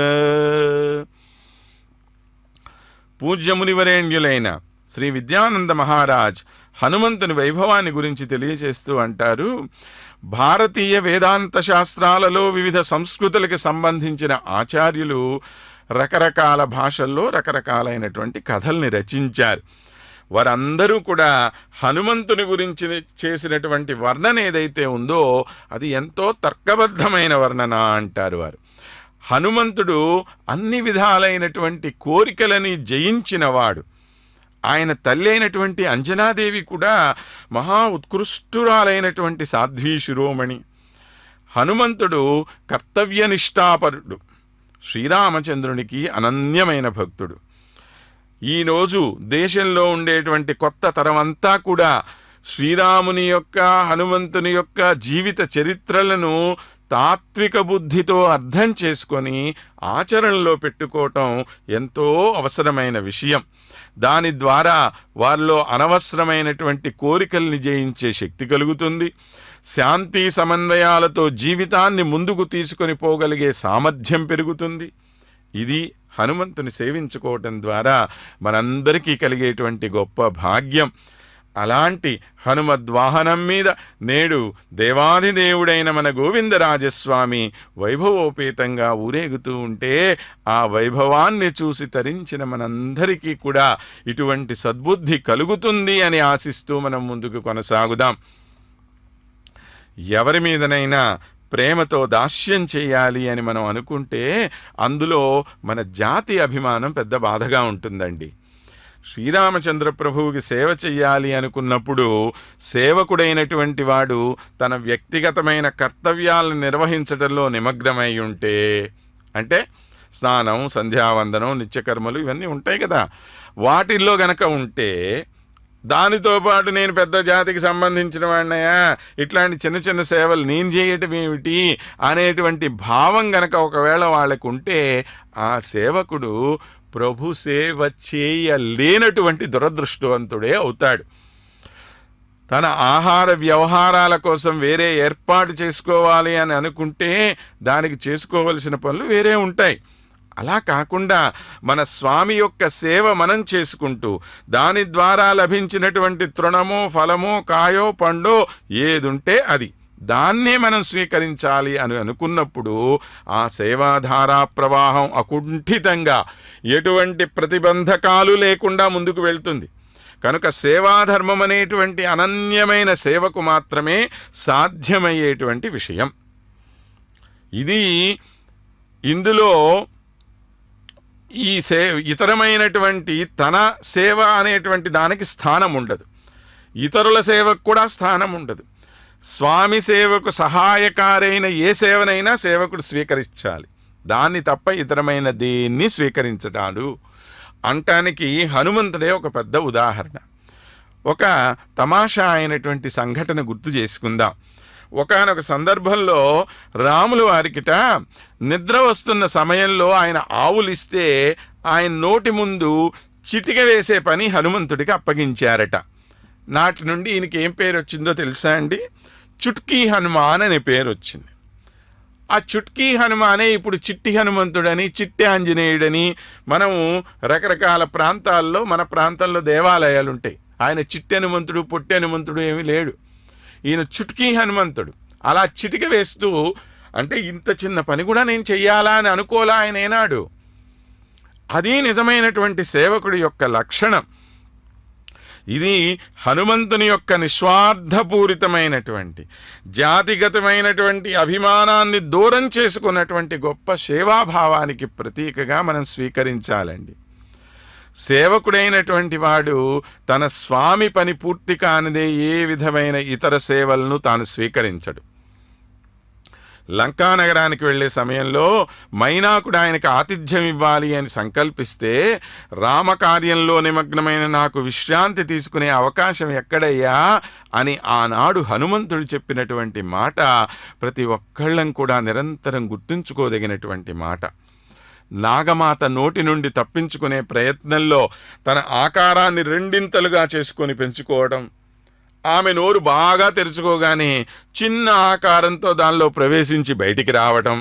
పూజ్యమునివరేణ్యులైన శ్రీ విద్యానంద మహారాజ్ హనుమంతుని వైభవాన్ని గురించి తెలియజేస్తూ అంటారు, భారతీయ వేదాంత శాస్త్రాలలో వివిధ సంస్కృతులకు సంబంధించిన ఆచార్యులు రకరకాల భాషల్లో రకరకాలైనటువంటి కథల్ని రచించారు. వారందరూ కూడా హనుమంతుని గురించి చేసినటువంటి వర్ణన ఏదైతే ఉందో అది ఎంతో తర్కబద్ధమైన వర్ణన అంటారు వారు. హనుమంతుడు అన్ని విధాలైనటువంటి కోరికలని జయించినవాడు. ఆయన తల్లి అయినటువంటి అంజనాదేవి కూడా మహా ఉత్కృష్టురాలైనటువంటి సాధ్వీ శిరోమణి. హనుమంతుడు కర్తవ్యనిష్టాపరుడు, శ్రీరామచంద్రునికి అనన్యమైన భక్తుడు. ఈరోజు దేశంలో ఉండేటువంటి కొత్త తరమంతా కూడా శ్రీరాముని యొక్క హనుమంతుని యొక్క జీవిత చరిత్రలను తాత్విక బుద్ధితో అర్థం చేసుకొని ఆచరణలో పెట్టుకోవటం ఎంతో అవసరమైన విషయం. దాని ద్వారా వారిలో అనవసరమైనటువంటి కోరికల్ని జయించే శక్తి కలుగుతుంది. శాంతి సమన్వయాలతో జీవితాన్ని ముందుకు తీసుకొని పోగలిగే సామర్థ్యం పెరుగుతుంది. ఇది హనుమంతుని సేవించుకోవటం ద్వారా మనందరికీ కలిగేటువంటి గొప్ప భాగ్యం. అలాంటి హనుమద్వాహనం మీద నేడు దేవాదిదేవుడైన మన గోవిందరాజస్వామి వైభవోపేతంగా ఊరేగుతూ ఉంటే ఆ వైభవాన్ని చూసి తరించిన మనందరికీ కూడా ఇటువంటి సద్బుద్ధి కలుగుతుంది అని ఆశిస్తూ మనం ముందుకు కొనసాగుదాం. ఎవరి మీదనైనా ప్రేమతో దాస్యం చేయాలి అని మనం అనుకుంటే అందులో మన జాతి అభిమానం పెద్ద బాధగా ఉంటుందండి. శ్రీరామచంద్ర ప్రభువుకి సేవ చెయ్యాలి అనుకున్నప్పుడు సేవకుడైనటువంటి వాడు తన వ్యక్తిగతమైన కర్తవ్యాలను నిర్వహించడంలో నిమగ్నమై ఉంటే, అంటే స్నానం, సంధ్యావందనం, నిత్యకర్మలు ఇవన్నీ ఉంటాయి కదా, వాటిల్లో గనక ఉంటే, దానితో పాటు నేను పెద్ద జాతికి సంబంధించిన వాడినయా, ఇట్లాంటి చిన్న చిన్న సేవలు నేను చేయటం ఏమిటి అనేటువంటి భావం గనక ఒకవేళ వాళ్ళకు ఉంటే, ఆ సేవకుడు ప్రభు సేవ చేయలేనటువంటి దురదృష్టవంతుడే అవుతాడు. తన ఆహార వ్యవహారాల కోసం వేరే ఏర్పాటు చేసుకోవాలి అని అనుకుంటే దానికి చేసుకోవలసిన పనులు వేరే ఉంటాయి. అలా కాకుండా మన స్వామి యొక్క సేవ మనం చేసుకుంటూ దాని ద్వారా లభించినటువంటి తృణమో, ఫలమో, కాయో, పండో ఏదుంటే అది దాన్నే మనం స్వీకరించాలి అని అనుకున్నప్పుడు ఆ సేవాధారా ప్రవాహం అకుంఠితంగా ఎటువంటి ప్రతిబంధకాలు లేకుండా ముందుకు వెళ్తుంది. కనుక సేవాధర్మం అనేటువంటి అనన్యమైన సేవకు మాత్రమే సాధ్యమయ్యేటువంటి విషయం ఇది. ఇందులో ఈ ఇతరమైనటువంటి తన సేవ అనేటువంటి దానికి స్థానం ఉండదు, ఇతరుల సేవకు కూడా స్థానం ఉండదు. స్వామి సేవకు సహాయకారైన ఏ సేవనైనా సేవకుడు స్వీకరించాలి, దాన్ని తప్ప ఇతరమైన దేన్ని స్వీకరించడాడు అంటానికి హనుమంతుడే ఒక పెద్ద ఉదాహరణ. ఒక తమాషా అయినటువంటి సంఘటన గుర్తు చేసుకుందాం. ఒకానొక సందర్భంలో రాములు వారికిట నిద్ర వస్తున్న సమయంలో ఆయన ఆవులిస్తే ఆయన నోటి ముందు చిటిక వేసే పని హనుమంతుడికి అప్పగించారట. నాటి నుండి ఈయనకి ఏం పేరు వచ్చిందో తెలుసా అండి? చుట్కీ హనుమాన్ అనే పేరు వచ్చింది. ఆ చుట్కీ హనుమానే ఇప్పుడు చిట్టి హనుమంతుడని, చిట్టి ఆంజనేయుడని మనము రకరకాల ప్రాంతాల్లో, మన ప్రాంతంలో దేవాలయాలు ఉంటాయి. ఆయన చిట్టి హనుమంతుడు, పొట్టి హనుమంతుడు ఏమీ లేడు, ఈయన చుట్కీ హనుమంతుడు. అలా చిటిక వేస్తూ, అంటే ఇంత చిన్న పని కూడా నేను చెయ్యాలా అని అనుకోలా ఆయన ఏనాడు. అది నిజమైనటువంటి సేవకుడి యొక్క లక్షణం. ఇది హనుమంతుని యొక్క నిస్వార్థపూరితమైనటువంటి జాతిగతమైనటువంటి అభిమానాన్ని దూరం చేసుకున్నటువంటి గొప్ప సేవాభావానికి ప్రతీకగా మనం స్వీకరించాలండి. సేవకుడైనటువంటి వాడు తన స్వామి పని పూర్తి కానిదే ఏ విధమైన ఇతర సేవలను తాను స్వీకరించడు. లంకానగరానికి వెళ్ళే సమయంలో మైనాకుడు ఆయనకు ఆతిథ్యం ఇవ్వాలి అని సంకల్పిస్తే, రామకార్యంలో నిమగ్నమైన నాకు విశ్రాంతి తీసుకునే అవకాశం ఎక్కడయ్యా అని ఆనాడు హనుమంతుడు చెప్పినటువంటి మాట ప్రతి ఒక్కళ్ళం కూడా నిరంతరం గుర్తుంచుకోదగినటువంటి మాట. నాగమాత నోటి నుండి తప్పించుకునే ప్రయత్నంలో తన ఆకారాన్ని రెండింతలుగా చేసుకొని పెంచుకోవడం, ఆమె నోరు బాగా తెరుచుకోగానే చిన్న ఆకారంతో దానిలో ప్రవేశించి బయటికి రావటం,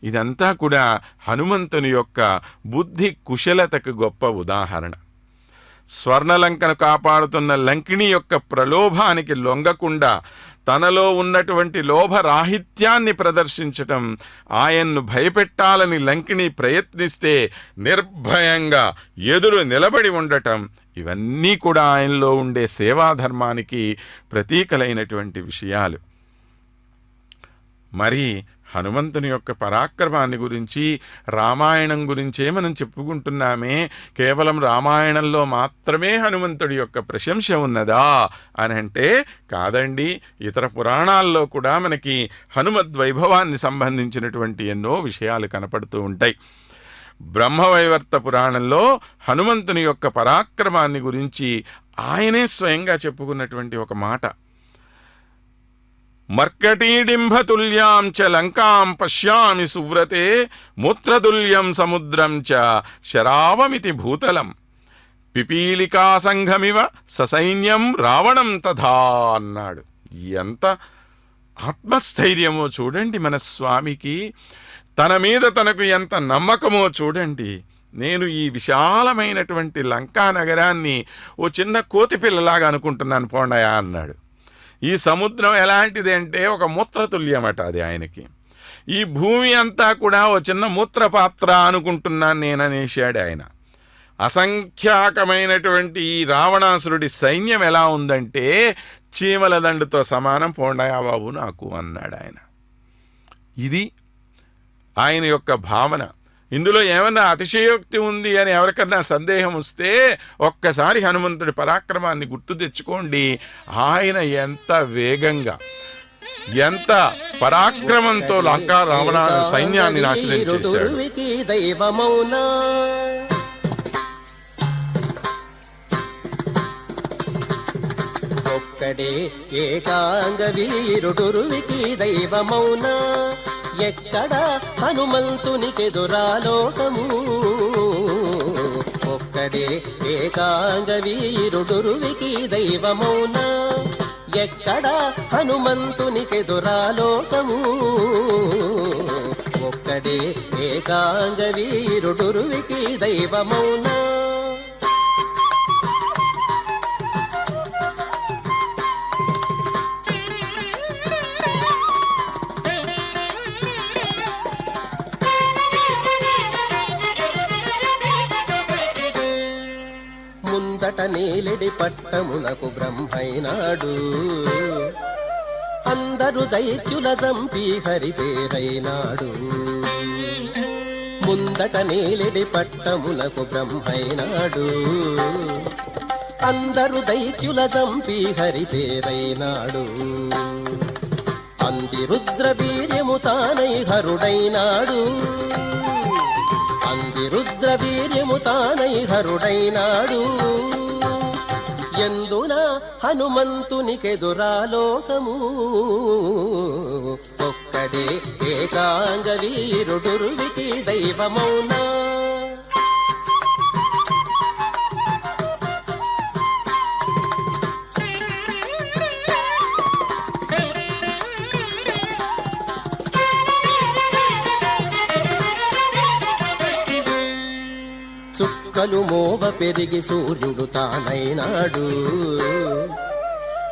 ఇదంతా కూడా హనుమంతుని యొక్క బుద్ధి కుశలతకు గొప్ప ఉదాహరణ. స్వర్ణలంకను కాపాడుతున్న లంకిణి యొక్క ప్రలోభానికి లొంగకుండా తనలో ఉన్నటువంటి లోభరాహిత్యాన్ని ప్రదర్శించటం, ఆయన్ను భయపెట్టాలని లంకిణి ప్రయత్నిస్తే నిర్భయంగా ఎదురు నిలబడి ఉండటం, ఇవన్నీ కూడా ఆయనలో ఉండే సేవాధర్మానికి ప్రతీకలైనటువంటి విషయాలు. మరి హనుమంతుని యొక్క పరాక్రమాన్ని గురించి, రామాయణం గురించే మనం చెప్పుకుంటున్నామే, కేవలం రామాయణంలో మాత్రమే హనుమంతుడి యొక్క ప్రశంస ఉన్నదా అని అంటే కాదండి. ఇతర పురాణాల్లో కూడా మనకి హనుమద్వైభవాన్ని సంబంధించినటువంటి ఎన్నో విషయాలు కనపడుతూ ఉంటాయి. బ్రహ్మవైవర్త పురాణంలో హనుమంతుని యొక్క పరాక్రమాన్ని గురించి ఆయనే స్వయంగా చెప్పుకున్నటువంటి ఒక మాట, మర్కటీడింభతుల్యాం చ లంకాం పశ్యామి సువ్రతే మూత్రతుల్యం సముద్రం చ శరావమితి భూతలం పిపీలికా సంఘమివ ససైన్యం రావణం తథా అన్నాడు. ఎంత ఆత్మస్థైర్యమో చూడండి మన స్వామికి, తన మీద తనకు ఎంత నమ్మకమో చూడండి. నేను ఈ విశాలమైనటువంటి లంకా నగరాన్ని ఓ చిన్న కోతిపిల్లలాగా అనుకుంటున్నాను పోండయా అన్నాడు. ఈ సముద్రం ఎలాంటిది అంటే ఒక మూత్రతుల్యమట అది ఆయనకి. ఈ భూమి అంతా కూడా ఓ చిన్న మూత్రపాత్ర అనుకుంటున్నాను నేననేసాడు ఆయన. అసంఖ్యాకమైనటువంటి ఈ రావణాసురుడి సైన్యం ఎలా ఉందంటే చీమల దండుతో సమానం పోండయా బాబు నాకు అన్నాడు ఆయన. ఇది ఆయన యొక్క భావన. ఇందులో ఏమన్నా అతిశయోక్తి ఉంది అని ఎవరికన్నా సందేహం వస్తే ఒక్కసారి హనుమంతుడి పరాక్రమాన్ని గుర్తు తెచ్చుకోండి. ఆయన ఎంత వేగంగా, ఎంత పరాక్రమంతో లంకా రావణ సైన్యాన్ని నాశనం చేశాడు. దైవమౌనా ఒక్కడే ఏకాంగ వీరుడురువికి దైవమౌనా, ఎక్కడ హనుమంతునికెదురాలోకము. ఒక్కడే ఏకాంగ వీరుడురువికి దైవమౌనా, ఎక్కడ హనుమంతునికెదురాలోకము. ఒక్కడే ఏకాంగ వీరుడురువికి దైవమౌనా. ముందట నేలెడి పట్టమునకు బ్రహ్మైనాడు, అందరు దైత్యుల చంపి హరిపేరైనాడు. ముందట నేలెడి పట్టమునకు బ్రహ్మైనాడు, అందరు దైత్యుల చంపి హరిపేరైనాడు. అంది రుద్ర వీర్యము తానై హరుడైనాడు, అంది రుద్ర వీర్యము తానై హరుడైనాడు. ఎందున హనుమంతునికెదురాలోకము. ఒక్కడే ఏకాంగ వీరుడురువికి దైవమౌనా. చుక్కలు మోవ పెరిగి సూర్యుడు తానైనాడు,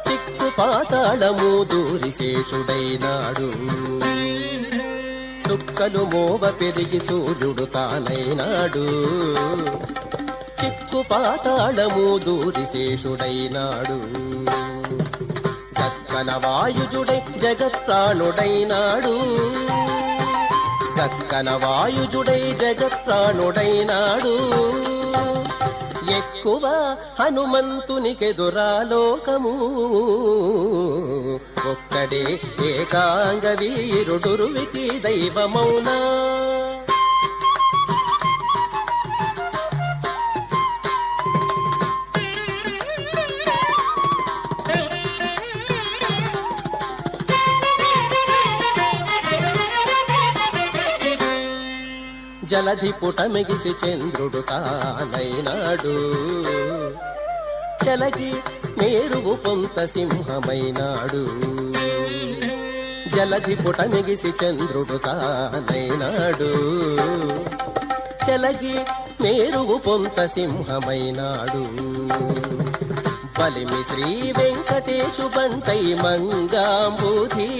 చిక్కు పాతాళము దూరి శేషుడైనాడు. చుక్కలు మోవ పెరిగి సూర్యుడు తానైనాడు, చిక్కు పాతాళము దూరి శేషుడైనాడు. గక్కన వాయుజుడై జగత్ప్రాణుడైనాడు, గక్కన వాయుజుడై జగత్ప్రాణుడైనాడు. ఎక్కువ హనుమంతునికెదురాలోకము. ఒక్కడే ఏకాంగ వీరుడురువికి దైవమౌనా. జలధి పుటమిగిసి చంద్రుడు తానైనాడు, చలగి మేరువు పొంత సింహమైనాడు. జలధి పుటమిగిసి చంద్రుడు తానైనాడు, చలగి మేరువు పొంత సింహమైనాడు. బలిమి శ్రీ వెంకటేశు బంటై మంగాంబుధి,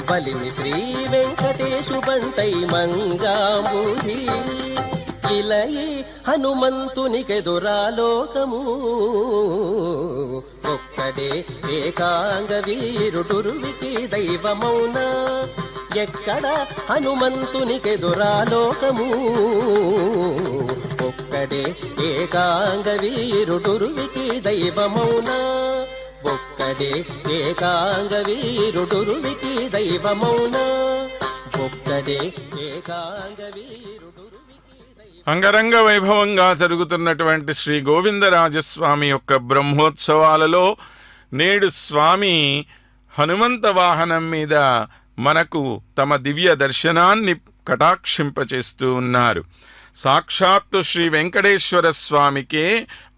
బలిమి శ్రీ వెంకటేశు బంటై మంగాంబుధి. ఇలయి హనుమంతునికెదురాలోకము. ఒక్కడే ఏకాంగ వీరుడురువికి దైవమౌనా. ఎక్కడ హనుమంతునికెదురాలోకము. ఒక్కడే ఏకాంగ వీరుడురువికి దైవమౌనా. ఒక్కడే ఏకాంగ వీరుడురువికి దైవమౌనా. ఒక్కడే ఏకాంగ వీరుడురువికి దైవ. అంగరంగ వైభవంగా జరుగుతున్నటువంటి శ్రీ గోవిందరాజస్వామి యొక్క బ్రహ్మోత్సవాలలో నేడు స్వామి హనుమంత వాహనం మీద మనకు తమ దివ్య దర్శనాన్ని కటాక్షింపచేస్తూ ఉన్నారు. సాక్షాత్తు శ్రీ వెంకటేశ్వర స్వామికే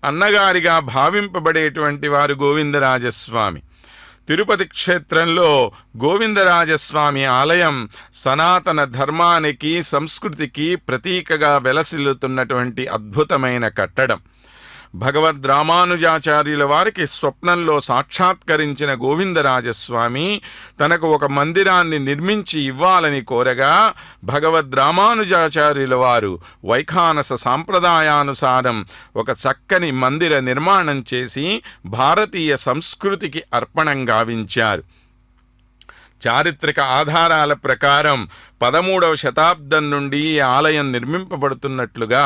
అన్నగారిగా భావింపబడేటువంటి వారు గోవిందరాజస్వామి. తిరుపతి క్షేత్రంలో గోవిందరాజస్వామి ఆలయం సనాతన ధర్మానికి, సంస్కృతికి ప్రతీకగా వెలసిల్లుతున్నటువంటి అద్భుతమైన కట్టడం. భగవద్ రామానుజాచార్యుల వారికి స్వప్నంలో సాక్షాత్కరించిన గోవిందరాజస్వామి తనకు ఒక మందిరాన్ని నిర్మించి ఇవ్వాలని కోరగా భగవద్ రామానుజాచార్యుల వారు వైఖానస సాంప్రదాయానుసారం ఒక చక్కని మందిర నిర్మాణం చేసి భారతీయ సంస్కృతికి అర్పణం గావించారు. చారిత్రక ఆధారాల ప్రకారం 13వ శతాబ్దం నుండి ఈ ఆలయం నిర్మింపబడుతున్నట్లుగా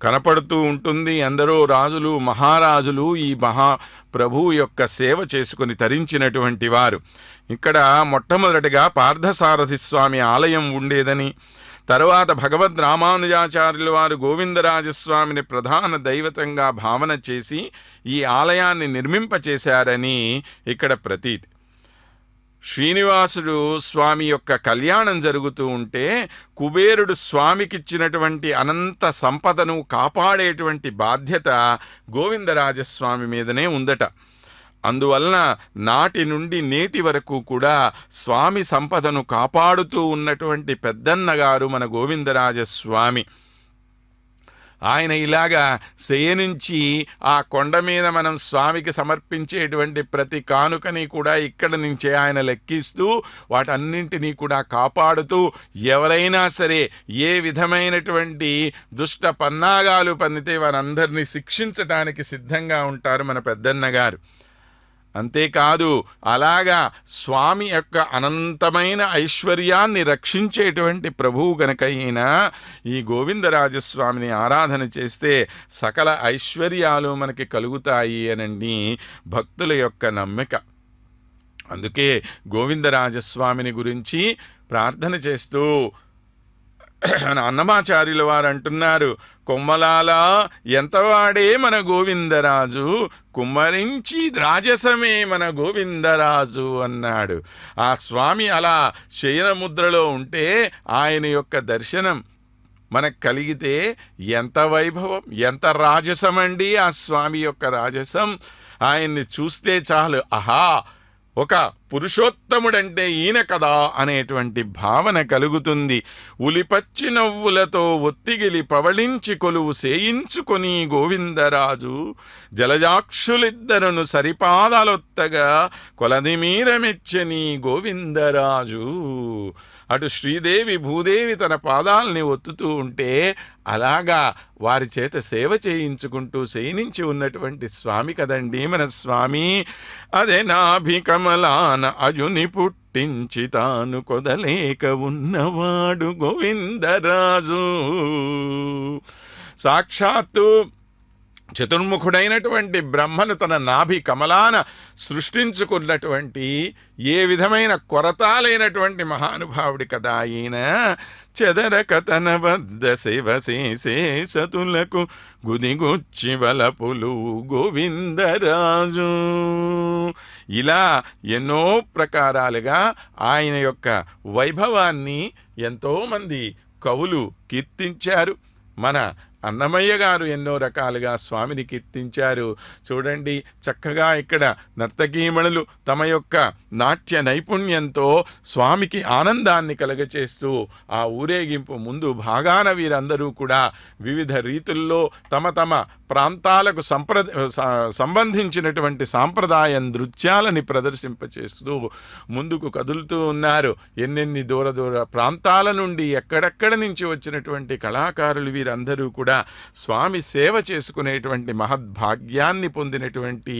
కనపడుతూ ఉంటుంది. ఎందరో రాజులు మహారాజులు ఈ మహాప్రభువు యొక్క సేవ చేసుకుని తరించినటువంటి వారు. ఇక్కడ మొట్టమొదటిగా పార్థసారథి స్వామి ఆలయం ఉండేదని, తరువాత భగవద్ రామానుజాచార్యుల వారు గోవిందరాజస్వామిని ప్రధాన దైవతంగా భావన చేసి ఈ ఆలయాన్ని నిర్మింపచేశారని ఇక్కడ ప్రతీతి. శ్రీనివాసుడు స్వామి యొక్క కళ్యాణం జరుగుతూ ఉంటే కుబేరుడు స్వామికిచ్చినటువంటి అనంత సంపదను కాపాడేటువంటి బాధ్యత గోవిందరాజస్వామి మీదనే ఉందట. అందువలన నాటి నుండి నేటి వరకు కూడా స్వామి సంపదను కాపాడుతూ ఉన్నటువంటి పెద్దన్నగారు మన గోవిందరాజస్వామి. ఆయన ఇలాగా శయనించి ఆ కొండ మీద మనం స్వామికి సమర్పించేటువంటి ప్రతి కానుకని కూడా ఇక్కడ నుంచే ఆయన లెక్కిస్తూ వాటన్నింటినీ కూడా కాపాడుతూ ఎవరైనా సరే ఏ విధమైనటువంటి దుష్ట పన్నాగాలు పన్నితే వారందరినీ శిక్షించడానికి సిద్ధంగా ఉంటారు మన పెద్దన్నగారు. అంతేకాదు అలాగా స్వామి యొక్క అనంతమైన ఐశ్వర్యాన్ని రక్షించేటువంటి ప్రభువు గనక అయినా ఈ గోవిందరాజస్వామిని ఆరాధన చేస్తే సకల ఐశ్వర్యాలు మనకి కలుగుతాయి అనండి భక్తుల యొక్క నమ్మిక. అందుకే గోవిందరాజస్వామిని గురించి ప్రార్థన చేస్తూ అన్నమాచార్యుల వారు అంటున్నారు, కొమ్మలాల ఎంతవాడే మన గోవిందరాజు, కుమ్మరించి రాజసమే మన గోవిందరాజు అన్నాడు. ఆ స్వామి అలా శయనముద్రలో ఉంటే ఆయన యొక్క దర్శనం మనకు కలిగితే ఎంత వైభవం, ఎంత రాజసమండి ఆ స్వామి యొక్క రాజసం. ఆయన్ని చూస్తే చాలు ఆహా ఒక పురుషోత్తముడంటే ఈయన కదా అనేటువంటి భావన కలుగుతుంది. ఉలిపచ్చి నవ్వులతో ఒత్తిగిలి పవళించి కొలువు సేయించుకొని గోవిందరాజు జలజాక్షులిద్దరును సరిపాదాలొత్తగా కొలదిమీర మెచ్చని గోవిందరాజు. అటు శ్రీదేవి భూదేవి తన పాదాలని ఒత్తుతూ ఉంటే అలాగా వారి చేత సేవ చేయించుకుంటూ శయనించి ఉన్నటువంటి స్వామి కదండి మన స్వామి. అదే నాభికమలాన అజుని పుట్టించి తాను కొదలేక ఉన్నవాడు గోవిందరాజు. సాక్షాత్తు చతుర్ముఖుడైనటువంటి బ్రహ్మను తన నాభి కమలాన సృష్టించుకున్నటువంటి ఏ విధమైన కొరత లేనటువంటి మహానుభావుడి కదా ఈయన. చెదరక తన వద్ద శివశేషే సతులకు గుదిగుచ్చి వలపులు గోవిందరాజు. ఇలా ఎన్నో ప్రకారాలుగా ఆయన యొక్క వైభవాన్ని ఎంతోమంది కవులు కీర్తించారు. మన అన్నమయ్య గారు ఎన్నో రకాలుగా స్వామిని కీర్తించారు. చూడండి చక్కగా ఇక్కడ నర్తకీమణులు తమ యొక్క నాట్య నైపుణ్యంతో స్వామికి ఆనందాన్ని కలగచేస్తూ ఆ ఊరేగింపు ముందు భాగాన వీరందరూ కూడా వివిధ రీతుల్లో తమ తమ ప్రాంతాలకు సంబంధించినటువంటి సాంప్రదాయ నృత్యాలని ప్రదర్శింపచేస్తూ ముందుకు కదులుతూ ఉన్నారు. ఎన్నెన్ని దూర దూర ప్రాంతాల నుండి ఎక్కడెక్కడ నుంచి వచ్చినటువంటి కళాకారులు వీరందరూ కూడా స్వామి సేవ చేసుకునేటువంటి మహద్భాగ్యాన్ని పొందినటువంటి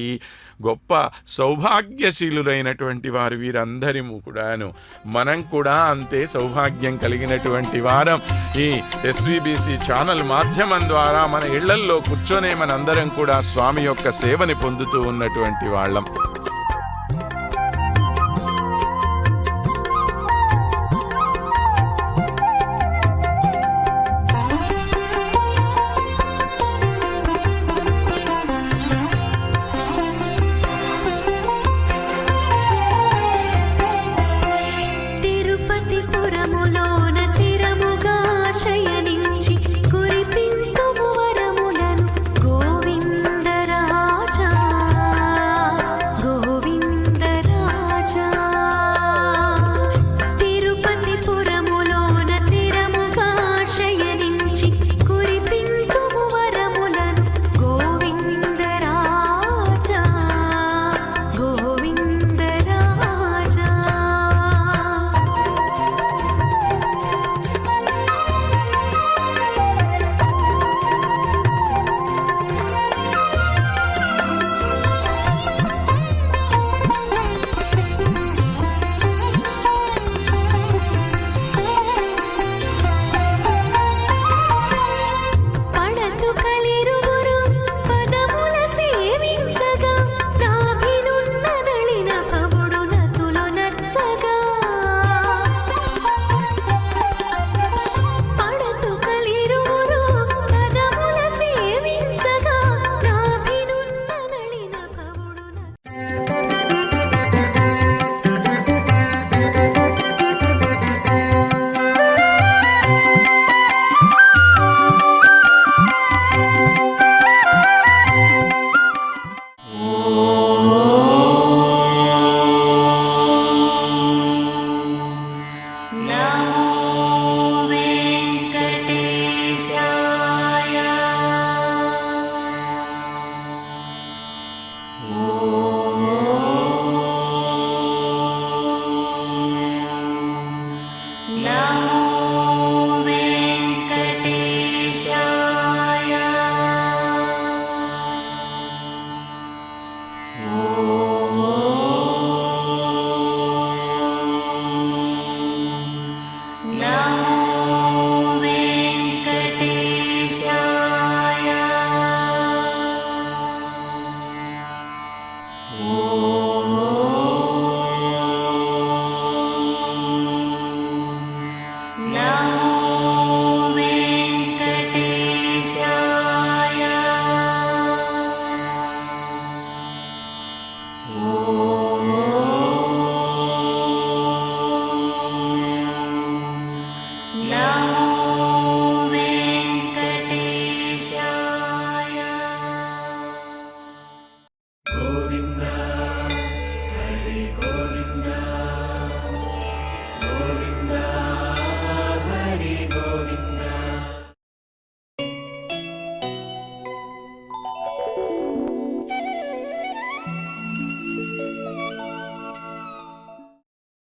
గొప్ప సౌభాగ్యశీలురైనటువంటి వారు వీరందరి కూడాను. మనం కూడా అంతే సౌభాగ్యం కలిగినటువంటి వారం. ఈ ఎస్విబిసి ఛానల్ మాధ్యమం ద్వారా మన ఇళ్లల్లో కూర్చొనే మనందరం కూడా స్వామి యొక్క సేవని పొందుతూ ఉన్నటువంటి వాళ్ళం. గోవిందరాజా నమో